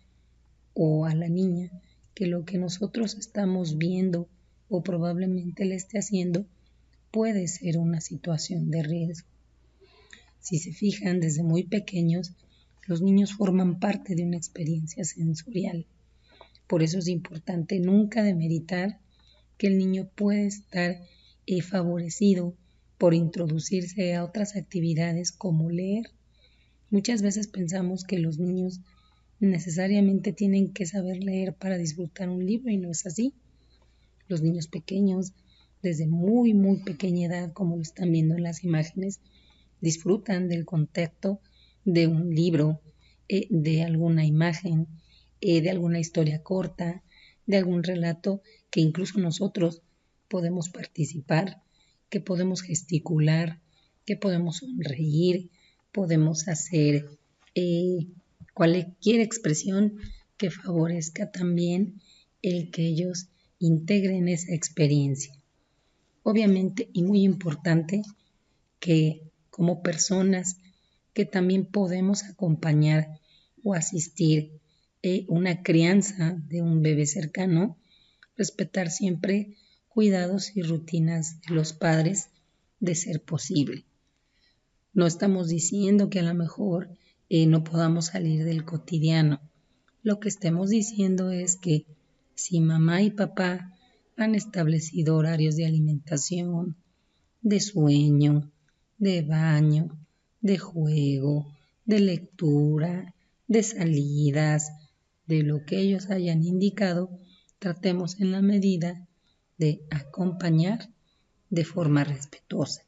o a la niña que lo que nosotros estamos viendo o probablemente le esté haciendo puede ser una situación de riesgo. Si se fijan, desde muy pequeños, los niños forman parte de una experiencia sensorial. Por eso es importante nunca demeritar que el niño puede estar favorecido por introducirse a otras actividades como leer. Muchas veces pensamos que los niños necesariamente tienen que saber leer para disfrutar un libro y no es así. Los niños pequeños, desde muy pequeña edad, como lo están viendo en las imágenes, disfrutan del contexto de un libro, de alguna imagen, de alguna historia corta, de algún relato que incluso nosotros podemos participar, que podemos gesticular, que podemos sonreír, podemos hacer cualquier expresión que favorezca también el que ellos integren esa experiencia. Obviamente y muy importante que como personas que también podemos acompañar o asistir una crianza de un bebé cercano, respetar siempre cuidados y rutinas de los padres de ser posible. No estamos diciendo que a lo mejor no podamos salir del cotidiano. Lo que estemos diciendo es que si mamá y papá han establecido horarios de alimentación, de sueño, de baño, de juego, de lectura, de salidas, de lo que ellos hayan indicado, tratemos en la medida de acompañar de forma respetuosa.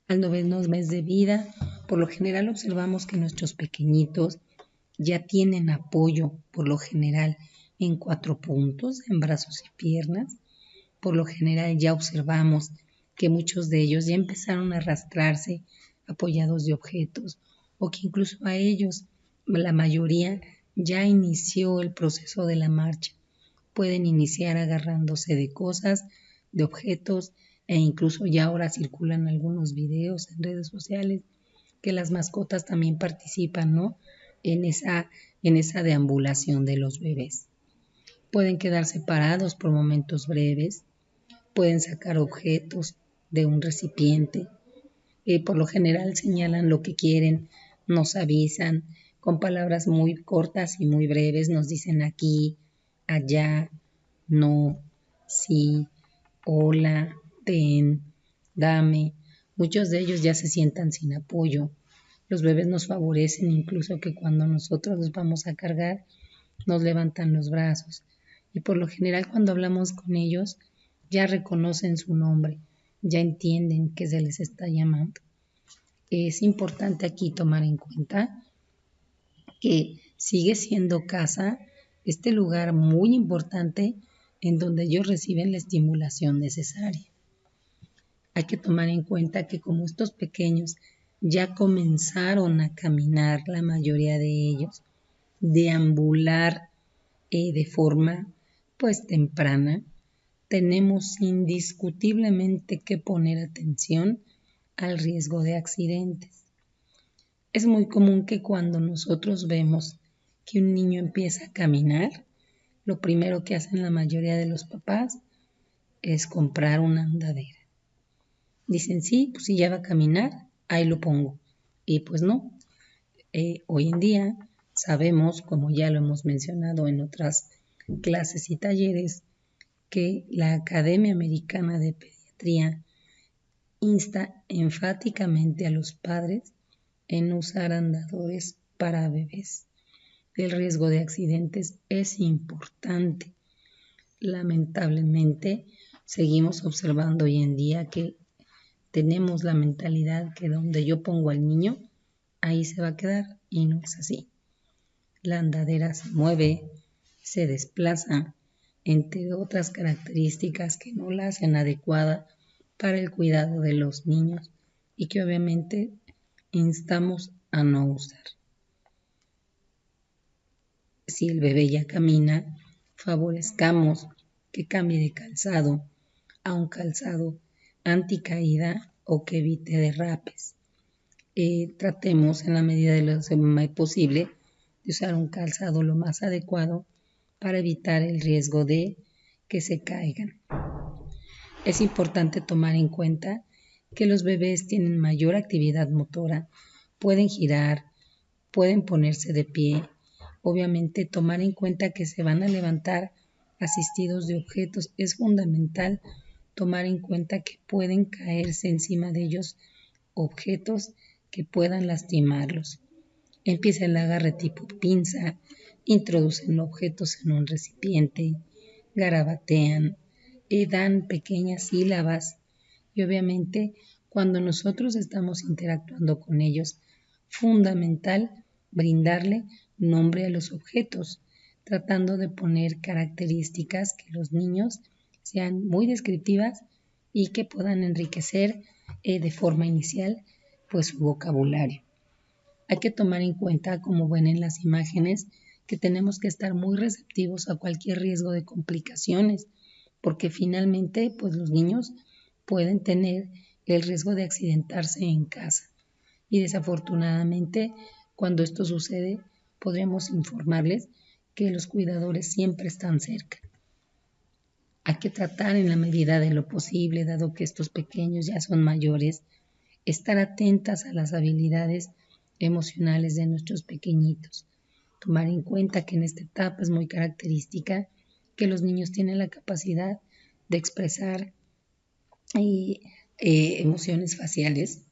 Al 9º mes de vida, por lo general observamos que nuestros pequeñitos ya tienen apoyo, por lo general, en 4 puntos, en brazos y piernas. Por lo general ya observamos que muchos de ellos ya empezaron a arrastrarse apoyados de objetos o que incluso a ellos, la mayoría, ya inició el proceso de la marcha. Pueden iniciar agarrándose de cosas, de objetos e incluso ya ahora circulan algunos videos en redes sociales que las mascotas también participan, ¿no? En esa deambulación de los bebés. Pueden quedar separados por momentos breves, pueden sacar objetos de un recipiente, por lo general señalan lo que quieren nos avisan con palabras muy cortas y muy breves, nos dicen aquí, allá, no, sí, hola, ten, dame. Muchos de ellos ya se sientan sin apoyo. Los bebés nos favorecen incluso que cuando nosotros los vamos a cargar, nos levantan los brazos. Y por lo general cuando hablamos con ellos, ya reconocen su nombre, ya entienden que se les está llamando. Es importante aquí tomar en cuenta que sigue siendo casa este lugar muy importante en donde ellos reciben la estimulación necesaria. Hay que tomar en cuenta que como estos pequeños ya comenzaron a caminar, la mayoría de ellos, deambular de forma pues temprana, tenemos indiscutiblemente que poner atención al riesgo de accidentes. Es muy común que cuando nosotros vemos que un niño empieza a caminar, lo primero que hacen la mayoría de los papás es comprar una andadera. Dicen, sí, pues si ya va a caminar, ahí lo pongo. Y pues no, hoy en día sabemos, como ya lo hemos mencionado en otras clases y talleres, que la Academia Americana de Pediatría insta enfáticamente a los padres en usar andadores para bebés. El riesgo de accidentes es importante. Lamentablemente, seguimos observando hoy en día que tenemos la mentalidad que donde yo pongo al niño, ahí se va a quedar y no es así. La andadera se mueve, se desplaza, entre otras características que no la hacen adecuada para el cuidado de los niños y que obviamente instamos a no usar. Si el bebé ya camina, favorezcamos que cambie de calzado a un calzado anticaída o que evite derrapes. Tratemos en la medida de lo posible de usar un calzado lo más adecuado para evitar el riesgo de que se caigan. Es importante tomar en cuenta que los bebés tienen mayor actividad motora, pueden girar, pueden ponerse de pie. Obviamente tomar en cuenta que se van a levantar asistidos de objetos es fundamental. Tomar en cuenta que pueden caerse encima de ellos objetos que puedan lastimarlos. Empieza el agarre tipo pinza, introducen objetos en un recipiente, garabatean, dan pequeñas sílabas y obviamente cuando nosotros estamos interactuando con ellos, fundamental brindarle nombre a los objetos, tratando de poner características que los niños sean muy descriptivas y que puedan enriquecer de forma inicial pues su vocabulario. Hay que tomar en cuenta, como ven en las imágenes, que tenemos que estar muy receptivos a cualquier riesgo de complicaciones, porque finalmente pues los niños pueden tener el riesgo de accidentarse en casa. Y desafortunadamente, cuando esto sucede, podremos informarles que los cuidadores siempre están cerca. Hay que tratar en la medida de lo posible, dado que estos pequeños ya son mayores, estar atentas a las habilidades emocionales de nuestros pequeñitos. Tomar en cuenta que en esta etapa es muy característica que los niños tienen la capacidad de expresar emociones faciales.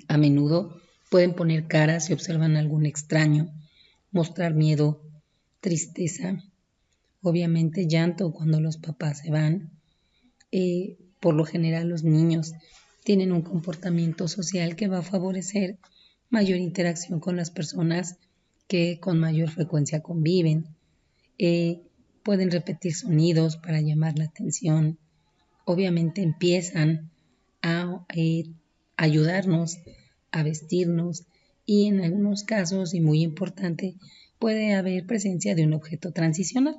A menudo pueden poner caras si observan algún extraño, mostrar miedo, tristeza, obviamente llanto cuando los papás se van. Por lo general los niños tienen un comportamiento social que va a favorecer mayor interacción con las personas que con mayor frecuencia conviven. Pueden repetir sonidos para llamar la atención. Obviamente empiezan a ayudarnos a vestirnos y en algunos casos, y muy importante, puede haber presencia de un objeto transicional.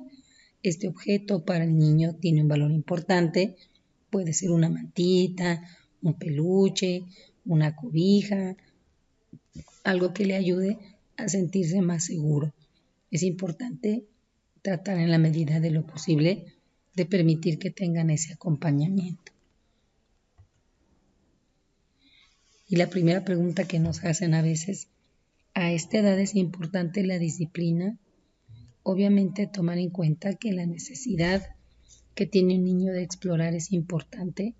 Este objeto para el niño tiene un valor importante, puede ser una mantita, un peluche, una cobija, algo que le ayude a sentirse más seguro. Es importante tratar en la medida de lo posible de permitir que tengan ese acompañamiento. Y la primera pregunta que nos hacen a veces, ¿a esta edad es importante la disciplina? Obviamente tomar en cuenta que la necesidad que tiene un niño de explorar es importante.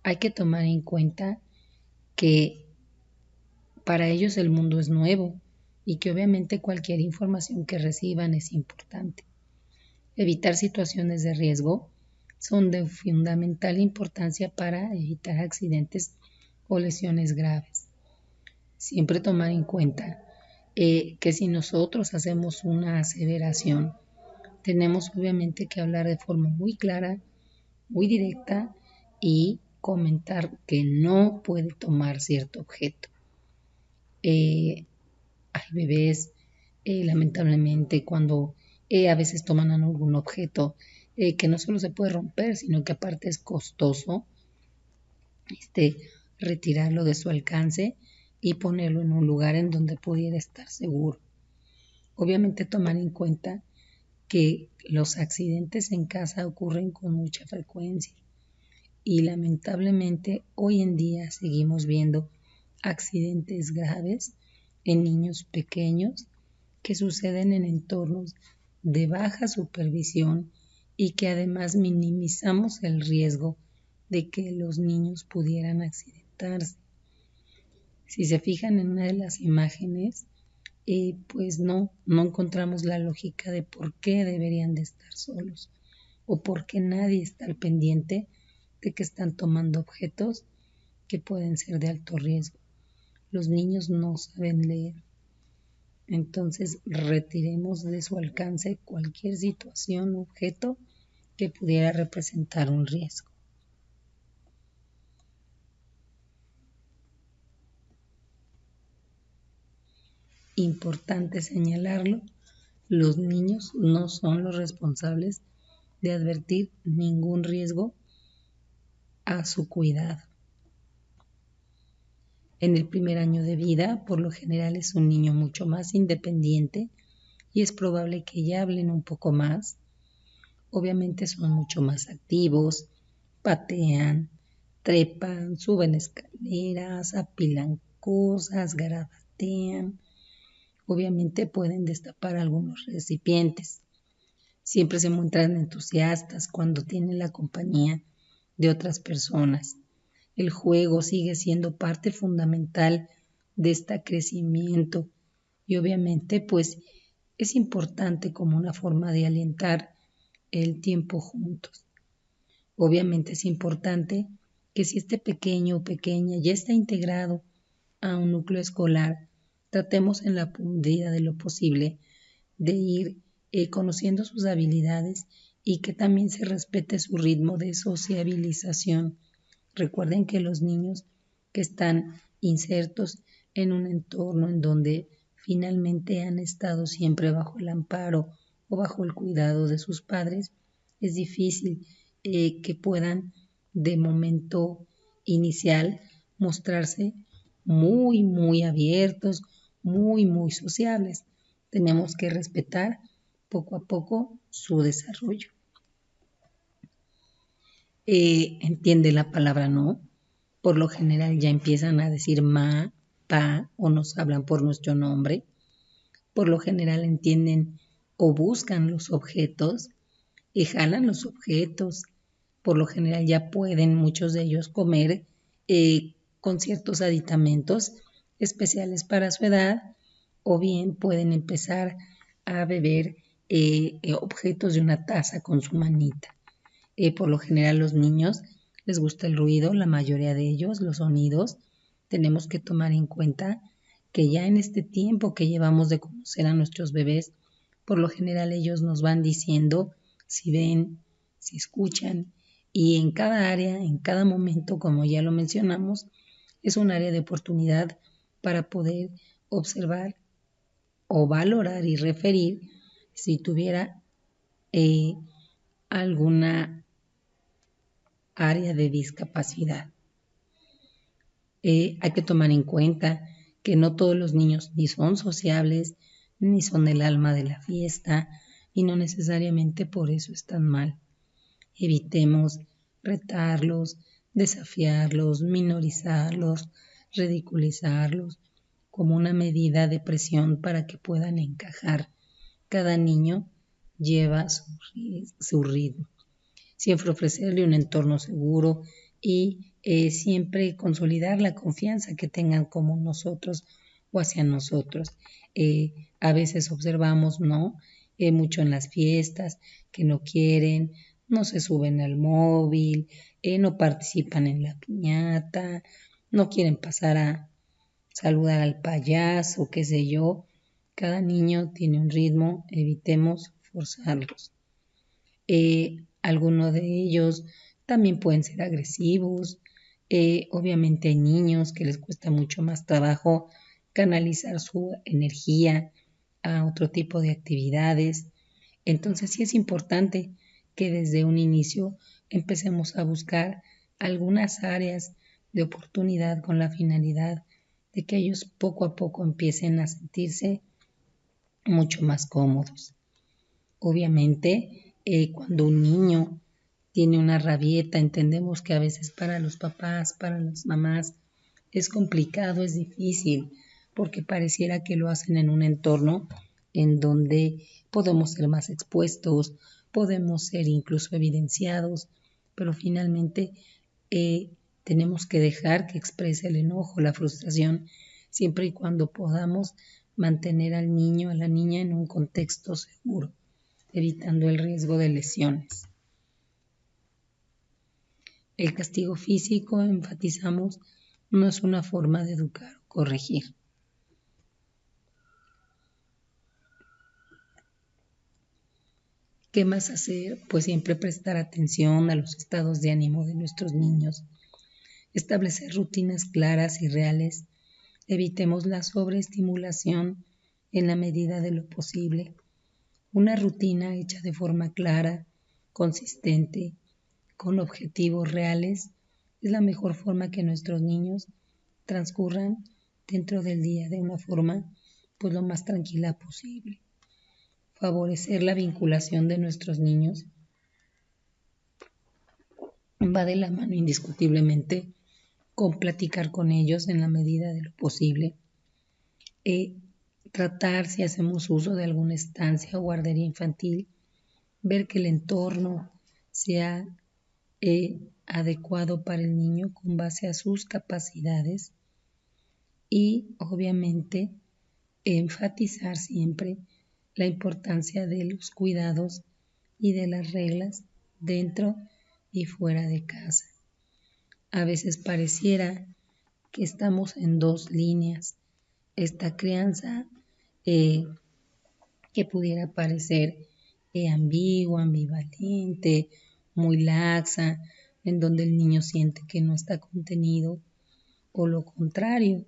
Hay que tomar en cuenta que para ellos el mundo es nuevo y que obviamente cualquier información que reciban es importante. Evitar situaciones de riesgo son de fundamental importancia para evitar accidentes o lesiones graves. Siempre tomar en cuenta que si nosotros hacemos una aseveración, tenemos obviamente que hablar de forma muy clara, muy directa y comentar que no puede tomar cierto objeto. Hay bebés, lamentablemente, cuando a veces toman algún objeto que no solo se puede romper, sino que aparte es costoso, este, retirarlo de su alcance y ponerlo en un lugar en donde pudiera estar seguro. Obviamente tomar en cuenta que los accidentes en casa ocurren con mucha frecuencia y lamentablemente hoy en día seguimos viendo accidentes graves en niños pequeños que suceden en entornos de baja supervisión y que además minimizamos el riesgo de que los niños pudieran accidentarse. Si se fijan en una de las imágenes, pues no encontramos la lógica de por qué deberían de estar solos o por qué nadie está al pendiente de que están tomando objetos que pueden ser de alto riesgo. Los niños no saben leer. Entonces retiremos de su alcance cualquier situación o objeto que pudiera representar un riesgo. Importante señalarlo, los niños no son los responsables de advertir ningún riesgo a su cuidado. En el primer año de vida, por lo general es un niño mucho más independiente y es probable que ya hablen un poco más. Obviamente son mucho más activos, patean, trepan, suben escaleras, apilan cosas, garabatean. Obviamente pueden destapar algunos recipientes. Siempre se muestran entusiastas cuando tienen la compañía de otras personas. El juego sigue siendo parte fundamental de este crecimiento y obviamente pues es importante como una forma de alentar el tiempo juntos. Obviamente es importante que si este pequeño o pequeña ya está integrado a un núcleo escolar, tratemos en la medida de lo posible de ir conociendo sus habilidades y que también se respete su ritmo de sociabilización. Recuerden que los niños que están insertos en un entorno en donde finalmente han estado siempre bajo el amparo o bajo el cuidado de sus padres, es difícil que puedan de momento inicial mostrarse muy abiertos, muy sociables. Tenemos que respetar poco a poco su desarrollo. Entiende la palabra no. Por lo general ya empiezan a decir ma, pa o nos hablan por nuestro nombre. Por lo general entienden o buscan los objetos y jalan los objetos. Por lo general ya pueden muchos de ellos comer con ciertos aditamentos especiales para su edad o bien pueden empezar a beber objetos de una taza con su manita. Por lo general los niños les gusta el ruido, la mayoría de ellos, los sonidos. Tenemos que tomar en cuenta que ya en este tiempo que llevamos de conocer a nuestros bebés, por lo general ellos nos van diciendo si ven, si escuchan y en cada área, en cada momento, como ya lo mencionamos, es un área de oportunidad para poder observar o valorar y referir si tuviera alguna área de discapacidad. Hay que tomar en cuenta que no todos los niños ni son sociables, ni son el alma de la fiesta, y no necesariamente por eso están mal. Evitemos retarlos, desafiarlos, minorizarlos, ridiculizarlos, como una medida de presión para que puedan encajar. Cada niño lleva su ritmo. Siempre ofrecerle un entorno seguro y siempre consolidar la confianza que tengan como nosotros o hacia nosotros. A veces observamos, ¿no? Mucho en las fiestas, que no quieren, no se suben al móvil, no participan en la piñata, no quieren pasar a saludar al payaso, qué sé yo. Cada niño tiene un ritmo, evitemos forzarlos. Algunos de ellos también pueden ser agresivos. Obviamente hay niños que les cuesta mucho más trabajo canalizar su energía a otro tipo de actividades. Entonces sí es importante que desde un inicio empecemos a buscar algunas áreas de oportunidad con la finalidad de que ellos poco a poco empiecen a sentirse mucho más cómodos. Obviamente, cuando un niño tiene una rabieta, entendemos que a veces para los papás, para las mamás, es complicado, es difícil, porque pareciera que lo hacen en un entorno en donde podemos ser más expuestos, podemos ser incluso evidenciados, pero finalmente eh, tenemos que dejar que exprese el enojo, la frustración, siempre y cuando podamos mantener al niño, a la niña en un contexto seguro, evitando el riesgo de lesiones. El castigo físico, enfatizamos, no es una forma de educar o corregir. ¿Qué más hacer? Pues siempre prestar atención a los estados de ánimo de nuestros niños, establecer rutinas claras y reales, evitemos la sobreestimulación en la medida de lo posible. Una rutina hecha de forma clara, consistente, con objetivos reales, es la mejor forma que nuestros niños transcurran dentro del día de una forma pues lo más tranquila posible. Favorecer la vinculación de nuestros niños va de la mano indiscutiblemente con platicar con ellos en la medida de lo posible, tratar si hacemos uso de alguna estancia o guardería infantil, ver que el entorno sea adecuado para el niño con base a sus capacidades y obviamente enfatizar siempre la importancia de los cuidados y de las reglas dentro y fuera de casa. A veces pareciera que estamos en dos líneas. Esta crianza que pudiera parecer ambigua, ambivalente, muy laxa, en donde el niño siente que no está contenido, o lo contrario,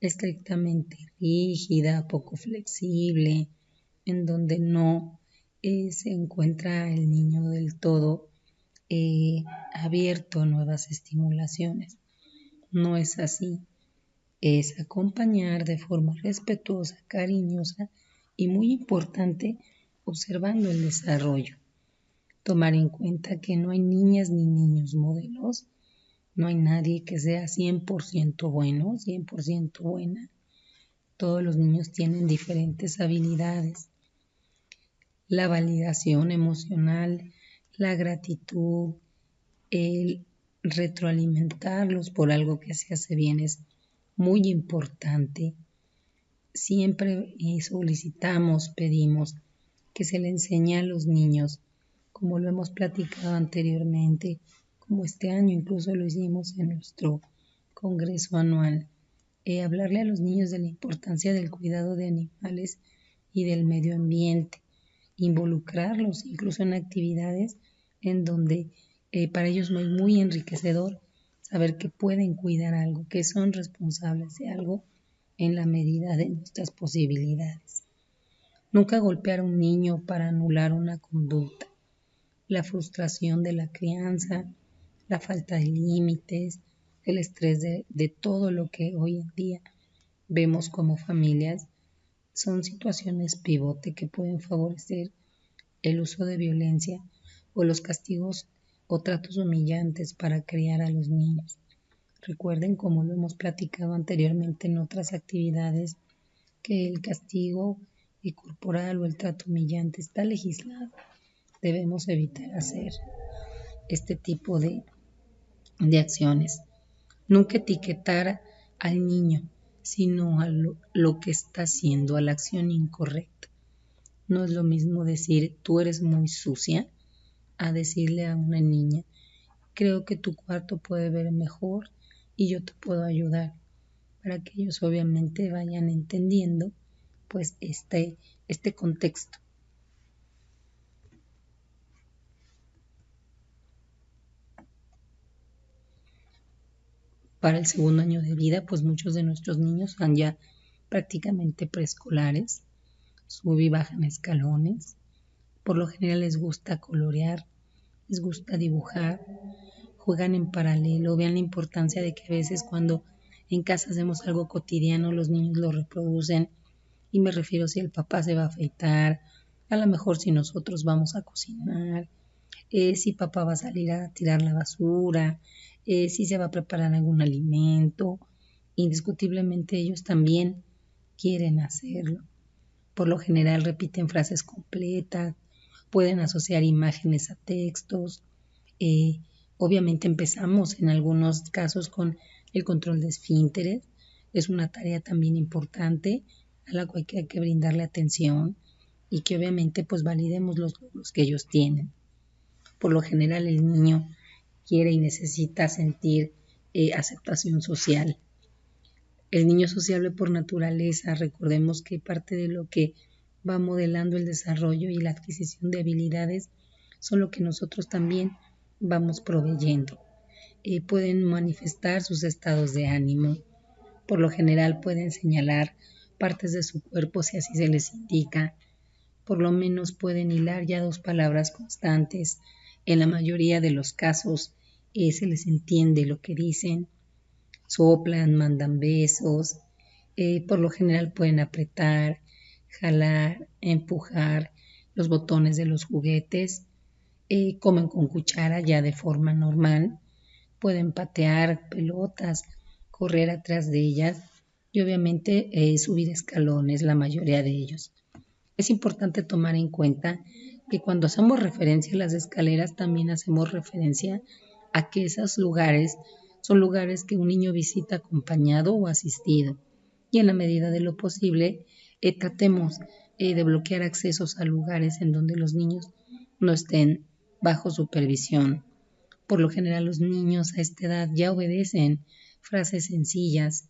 estrictamente rígida, poco flexible, en donde no se encuentra el niño del todo abierto a nuevas estimulaciones. No es así, es acompañar de forma respetuosa, cariñosa y muy importante, observando el desarrollo. Tomar en cuenta que no hay niñas ni niños modelos, no hay nadie que sea 100% bueno, 100% buena. Todos los niños tienen diferentes habilidades. La validación emocional, la gratitud, el retroalimentarlos por algo que se hace bien es muy importante. Siempre solicitamos, pedimos que se le enseñe a los niños, como lo hemos platicado anteriormente, como este año incluso lo hicimos en nuestro congreso anual, hablarle a los niños de la importancia del cuidado de animales y del medio ambiente, involucrarlos incluso en actividades en donde para ellos es muy enriquecedor saber que pueden cuidar algo, que son responsables de algo en la medida de nuestras posibilidades. Nunca golpear a un niño para anular una conducta. La frustración de la crianza, la falta de límites, el estrés de todo lo que hoy en día vemos como familias, son situaciones pivote que pueden favorecer el uso de violencia o los castigos o tratos humillantes para criar a los niños. Recuerden, como lo hemos platicado anteriormente en otras actividades, que el castigo corporal o el trato humillante está legislado. Debemos evitar hacer este tipo de acciones. Nunca etiquetar al niño, sino a lo que está haciendo, a la acción incorrecta. No es lo mismo decir tú eres muy sucia a decirle a una niña creo que tu cuarto puede ver mejor y yo te puedo ayudar, para que ellos obviamente vayan entendiendo pues este contexto. Para el segundo año de vida, pues muchos de nuestros niños son ya prácticamente preescolares, suben y bajan escalones. Por lo general les gusta colorear, les gusta dibujar, juegan en paralelo. Vean la importancia de que a veces cuando en casa hacemos algo cotidiano, los niños lo reproducen. Y me refiero si el papá se va a afeitar, a lo mejor si nosotros vamos a cocinar, si papá va a salir a tirar la basura, si se va a preparar algún alimento. Indiscutiblemente ellos también quieren hacerlo. Por lo general repiten frases completas, pueden asociar imágenes a textos. Eh, Obviamente empezamos en algunos casos con el control de esfínteres. Es una tarea también importante a la cual hay que brindarle atención y que obviamente pues validemos los logros que ellos tienen. Por lo general el niño quiere y necesita sentir aceptación social. El niño sociable por naturaleza, recordemos que parte de lo que va modelando el desarrollo y la adquisición de habilidades son lo que nosotros también vamos proveyendo. Pueden manifestar sus estados de ánimo. Por lo general pueden señalar partes de su cuerpo si así se les indica. Por lo menos pueden hilar ya dos palabras constantes. En la mayoría de los casos se les entiende lo que dicen. Soplan, mandan besos. Por lo general pueden apretar, jalar, empujar los botones de los juguetes. Comen con cuchara ya de forma normal. Pueden patear pelotas, correr atrás de ellas y obviamente subir escalones, la mayoría de ellos. Es importante tomar en cuenta que cuando hacemos referencia a las escaleras también hacemos referencia a que esos lugares son lugares que un niño visita acompañado o asistido y en la medida de lo posible tratemos de bloquear accesos a lugares en donde los niños no estén bajo supervisión. Por lo general los niños a esta edad ya obedecen frases sencillas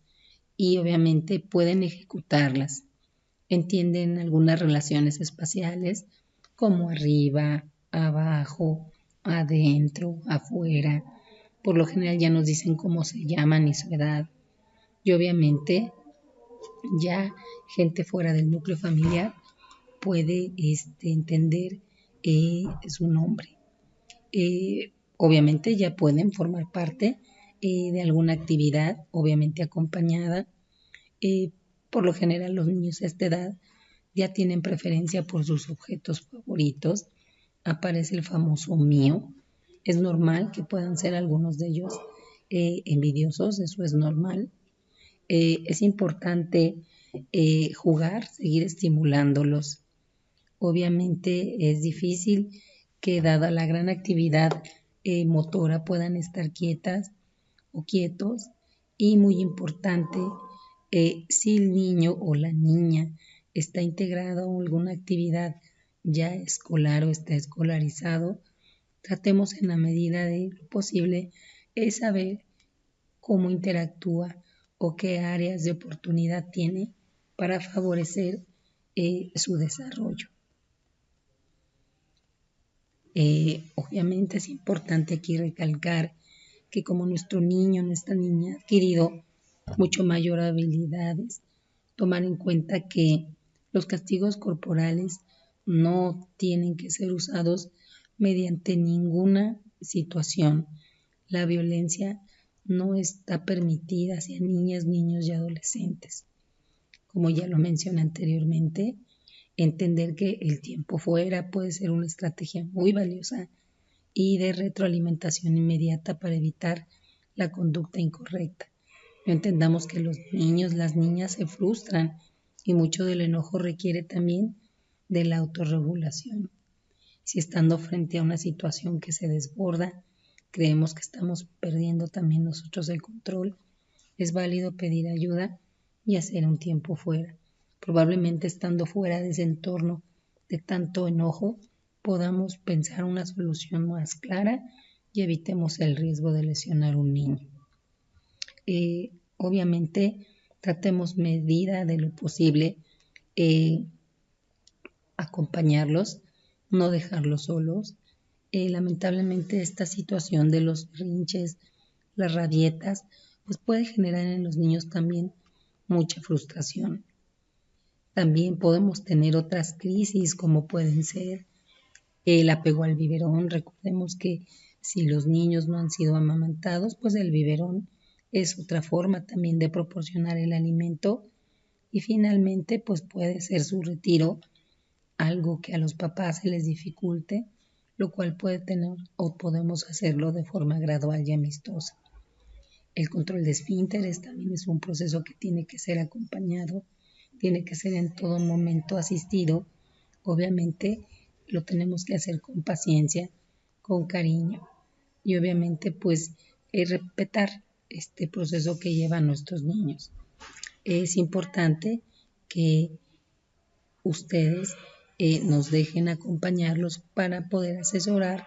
y obviamente pueden ejecutarlas. Entienden algunas relaciones espaciales como arriba, abajo, adentro, afuera. Por lo general ya nos dicen cómo se llaman y su edad. Y obviamente ya gente fuera del núcleo familiar puede entender su nombre. Obviamente ya pueden formar parte de alguna actividad, obviamente acompañada. Por lo general los niños a esta edad ya tienen preferencia por sus objetos favoritos. Aparece el famoso mío. Es normal que puedan ser algunos de ellos envidiosos, eso es normal. Es importante jugar, seguir estimulándolos. Obviamente es difícil que dada la gran actividad motora puedan estar quietas o quietos y muy importante si el niño o la niña está integrado a alguna actividad ya escolar o está escolarizado, tratemos en la medida de lo posible saber cómo interactúa o qué áreas de oportunidad tiene para favorecer su desarrollo. Obviamente es importante aquí recalcar que como nuestro niño, nuestra niña ha adquirido mucho mayor habilidades, tomar en cuenta que los castigos corporales no tienen que ser usados mediante ninguna situación. La violencia no está permitida hacia niñas, niños y adolescentes. Como ya lo mencioné anteriormente, entender que el tiempo fuera puede ser una estrategia muy valiosa y de retroalimentación inmediata para evitar la conducta incorrecta. No entendamos que los niños, las niñas se frustran y mucho del enojo requiere también de la autorregulación. Si estando frente a una situación que se desborda, creemos que estamos perdiendo también nosotros el control, es válido pedir ayuda y hacer un tiempo fuera. Probablemente estando fuera de ese entorno de tanto enojo, podamos pensar una solución más clara y evitemos el riesgo de lesionar a un niño. Obviamente, tratemos medida de lo posible acompañarlos, no dejarlos solos. Lamentablemente esta situación de los rinches, las rabietas, pues puede generar en los niños también mucha frustración. También podemos tener otras crisis como pueden ser el apego al biberón. Recordemos que si los niños no han sido amamantados, pues el biberón es otra forma también de proporcionar el alimento y finalmente pues puede ser su retiro, algo que a los papás se les dificulte, lo cual puede tener o podemos hacerlo de forma gradual y amistosa. El control de esfínteres también es un proceso que tiene que ser acompañado, tiene que ser en todo momento asistido. Obviamente lo tenemos que hacer con paciencia, con cariño y obviamente pues respetar este proceso que llevan nuestros niños. Es importante que ustedes nos dejen acompañarlos para poder asesorar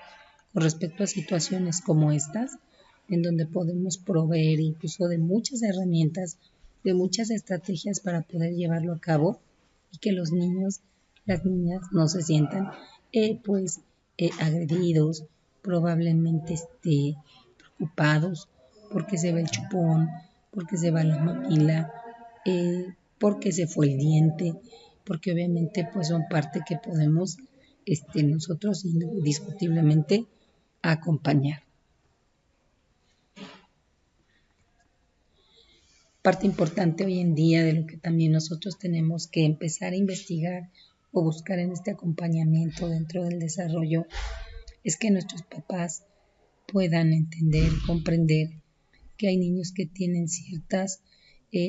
con respecto a situaciones como estas, en donde podemos proveer incluso de muchas herramientas, de muchas estrategias para poder llevarlo a cabo y que los niños, las niñas no se sientan agredidos, probablemente preocupados porque se va el chupón, porque se va la mamila, porque se fue el diente, porque obviamente pues son parte que podemos nosotros indiscutiblemente acompañar. Parte importante hoy en día de lo que también nosotros tenemos que empezar a investigar o buscar en este acompañamiento dentro del desarrollo es que nuestros papás puedan entender, comprender que hay niños que tienen ciertas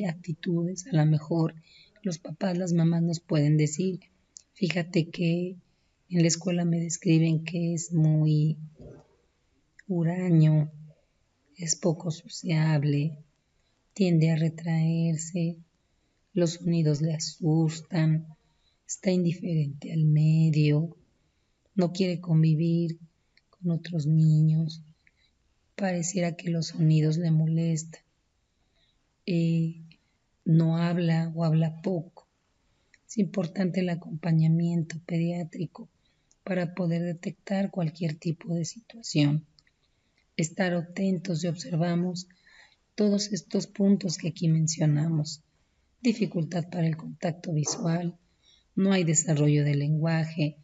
actitudes, a lo mejor los papás, las mamás nos pueden decir, fíjate que en la escuela me describen que es muy huraño, es poco sociable, tiende a retraerse, los sonidos le asustan, está indiferente al medio, no quiere convivir con otros niños, pareciera que los sonidos le molestan, no habla o habla poco. Es importante el acompañamiento pediátrico para poder detectar cualquier tipo de situación. Estar atentos y observamos todos estos puntos que aquí mencionamos. Dificultad para el contacto visual, no hay desarrollo del lenguaje,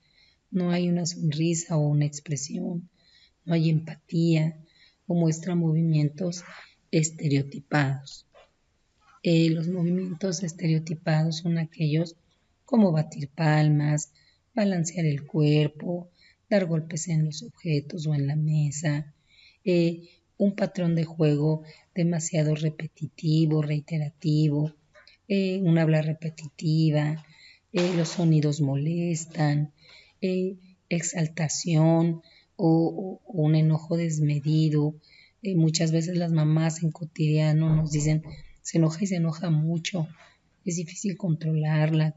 no hay una sonrisa o una expresión, no hay empatía o muestra movimientos estereotipados. Los movimientos estereotipados son aquellos como batir palmas, balancear el cuerpo, dar golpes en los objetos o en la mesa, un patrón de juego demasiado repetitivo, reiterativo, un habla repetitiva, los sonidos molestan, exaltación o un enojo desmedido. Muchas veces las mamás en cotidiano nos dicen, se enoja y se enoja mucho, es difícil controlarlo,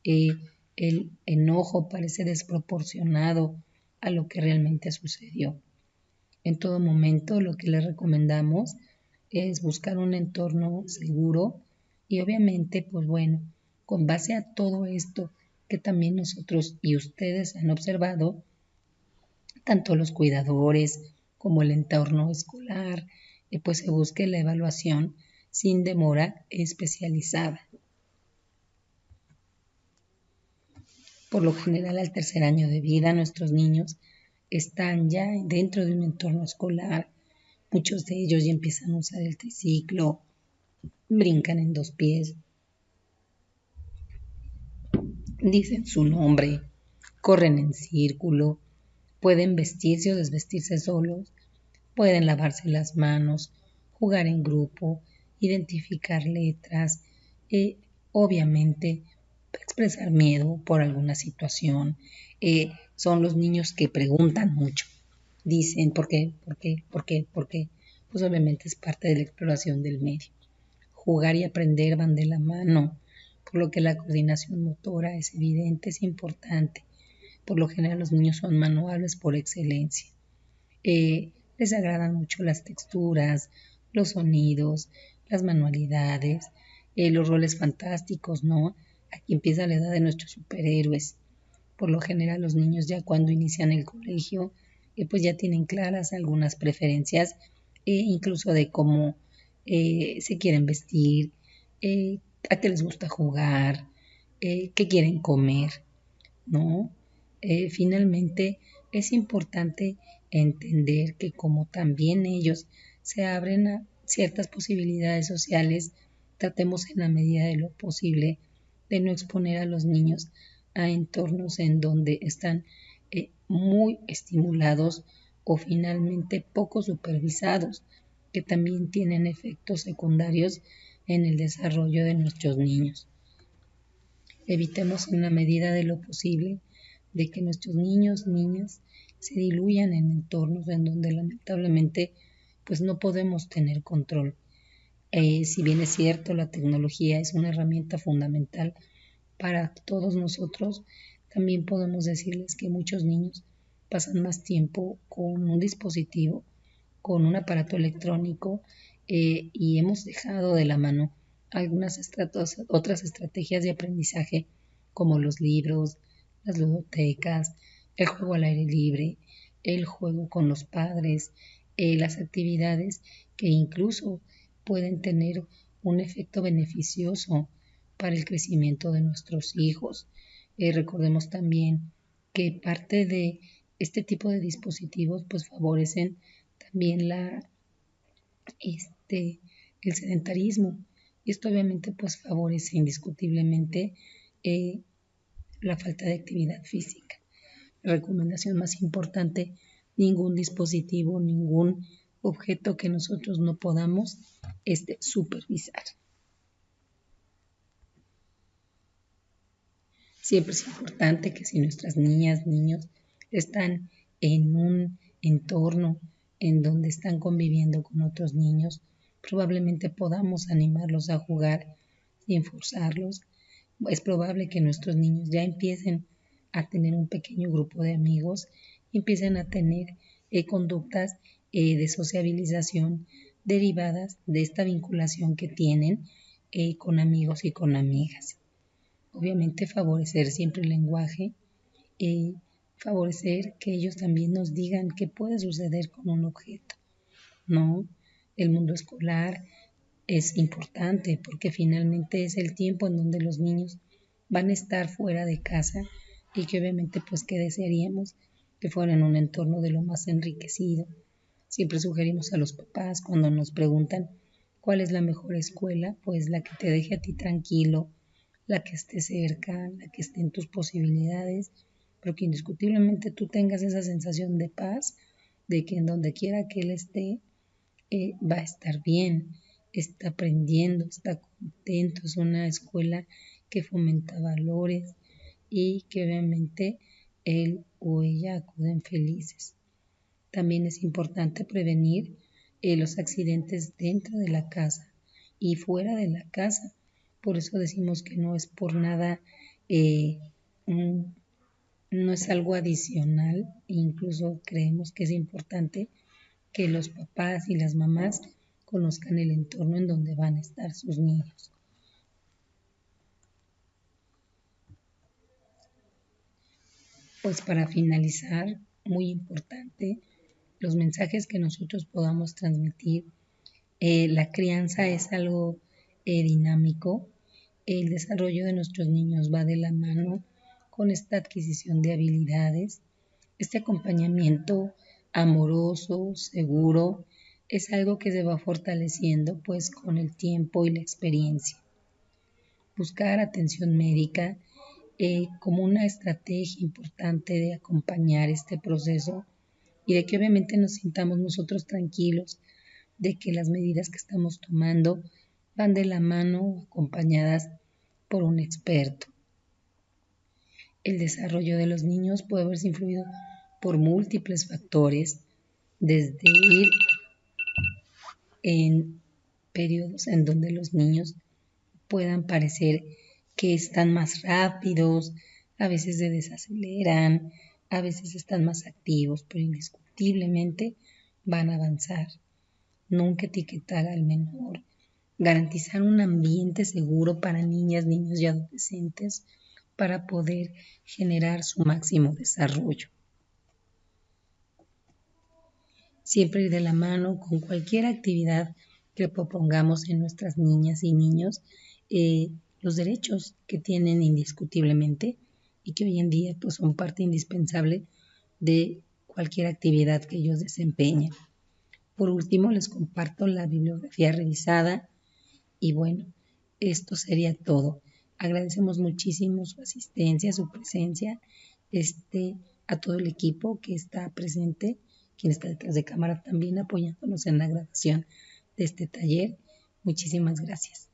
el enojo parece desproporcionado a lo que realmente sucedió. En todo momento lo que les recomendamos es buscar un entorno seguro y obviamente, pues bueno, con base a todo esto que también nosotros y ustedes han observado, tanto los cuidadores como el entorno escolar, pues se busque la evaluación sin demora especializada. Por lo general, al tercer año de vida, nuestros niños están ya dentro de un entorno escolar. Muchos de ellos ya empiezan a usar el triciclo, brincan en 2 pies, dicen su nombre, corren en círculo, pueden vestirse o desvestirse solos, Pueden lavarse las manos, jugar en grupo, identificar letras, eh, obviamente expresar miedo por alguna situación. Son los niños que preguntan mucho. Dicen, ¿por qué? ¿Por qué? ¿Por qué? ¿Por qué? Pues obviamente es parte de la exploración del medio. Jugar y aprender van de la mano, por lo que la coordinación motora es evidente, es importante. Por lo general los niños son manuales por excelencia. Les agradan mucho las texturas, los sonidos, las manualidades, los roles fantásticos, ¿no? Aquí empieza la edad de nuestros superhéroes. Por lo general los niños ya cuando inician el colegio, pues ya tienen claras algunas preferencias, incluso de cómo se quieren vestir, eh, a qué les gusta jugar, qué quieren comer, ¿no? Finalmente, es importante entender que como también ellos se abren a ciertas posibilidades sociales, tratemos en la medida de lo posible de no exponer a los niños a entornos en donde están muy estimulados o finalmente poco supervisados, que también tienen efectos secundarios en el desarrollo de nuestros niños. Evitemos en la medida de lo posible de que nuestros niños, niñas, se diluyan en entornos en donde lamentablemente pues no podemos tener control. Si bien es cierto, la tecnología es una herramienta fundamental para todos nosotros, también podemos decirles que muchos niños pasan más tiempo con un dispositivo, con un aparato electrónico, y hemos dejado de la mano algunas otras estrategias de aprendizaje como los libros, las ludotecas, el juego al aire libre, el juego con los padres, las actividades que incluso pueden tener un efecto beneficioso para el crecimiento de nuestros hijos. Recordemos también que parte de este tipo de dispositivos pues favorecen también el sedentarismo. Esto obviamente pues favorece indiscutiblemente eh, la falta de actividad física. La recomendación más importante, ningún dispositivo, ningún objeto que nosotros no podamos supervisar. Siempre es importante que si nuestras niñas, niños están en un entorno en donde están conviviendo con otros niños, probablemente podamos animarlos a jugar sin forzarlos. Es probable que nuestros niños ya empiecen a tener un pequeño grupo de amigos y empiecen a tener conductas de sociabilización derivadas de esta vinculación que tienen con amigos y con amigas. Obviamente favorecer siempre el lenguaje, eh, favorecer que ellos también nos digan qué puede suceder con un objeto, ¿no? El mundo escolar es importante porque finalmente es el tiempo en donde los niños van a estar fuera de casa y que obviamente pues que desearíamos que fueran un entorno de lo más enriquecido. Siempre sugerimos a los papás cuando nos preguntan cuál es la mejor escuela, pues la que te deje a ti tranquilo, la que esté cerca, la que esté en tus posibilidades, pero que indiscutiblemente tú tengas esa sensación de paz, de que en donde quiera que él esté, va a estar bien, está aprendiendo, está contento, es una escuela que fomenta valores y que obviamente él o ella acuden felices. También es importante prevenir los accidentes dentro de la casa y fuera de la casa. Por eso decimos que no es por nada, eh, no es algo adicional, incluso creemos que es importante que los papás y las mamás conozcan el entorno en donde van a estar sus niños. Pues para finalizar, muy importante, los mensajes que nosotros podamos transmitir. La crianza es algo dinámico. El desarrollo de nuestros niños va de la mano con esta adquisición de habilidades. Este acompañamiento amoroso, seguro, es algo que se va fortaleciendo pues con el tiempo y la experiencia. Buscar atención médica como una estrategia importante de acompañar este proceso y de que obviamente nos sintamos nosotros tranquilos de que las medidas que estamos tomando van de la mano acompañadas por un experto. El desarrollo de los niños puede verse influido por múltiples factores, desde ir en periodos en donde los niños puedan parecer que están más rápidos, a veces se desaceleran, a veces están más activos, pero indiscutiblemente van a avanzar. Nunca etiquetar al menor, garantizar un ambiente seguro para niñas, niños y adolescentes para poder generar su máximo desarrollo. Siempre ir de la mano con cualquier actividad que propongamos en nuestras niñas y niños, los derechos que tienen indiscutiblemente y que hoy en día pues, son parte indispensable de cualquier actividad que ellos desempeñen. Por último, les comparto la bibliografía revisada y bueno, esto sería todo. Agradecemos muchísimo su asistencia, su presencia, a todo el equipo que está presente, quien está detrás de cámara también apoyándonos en la grabación de este taller. Muchísimas gracias.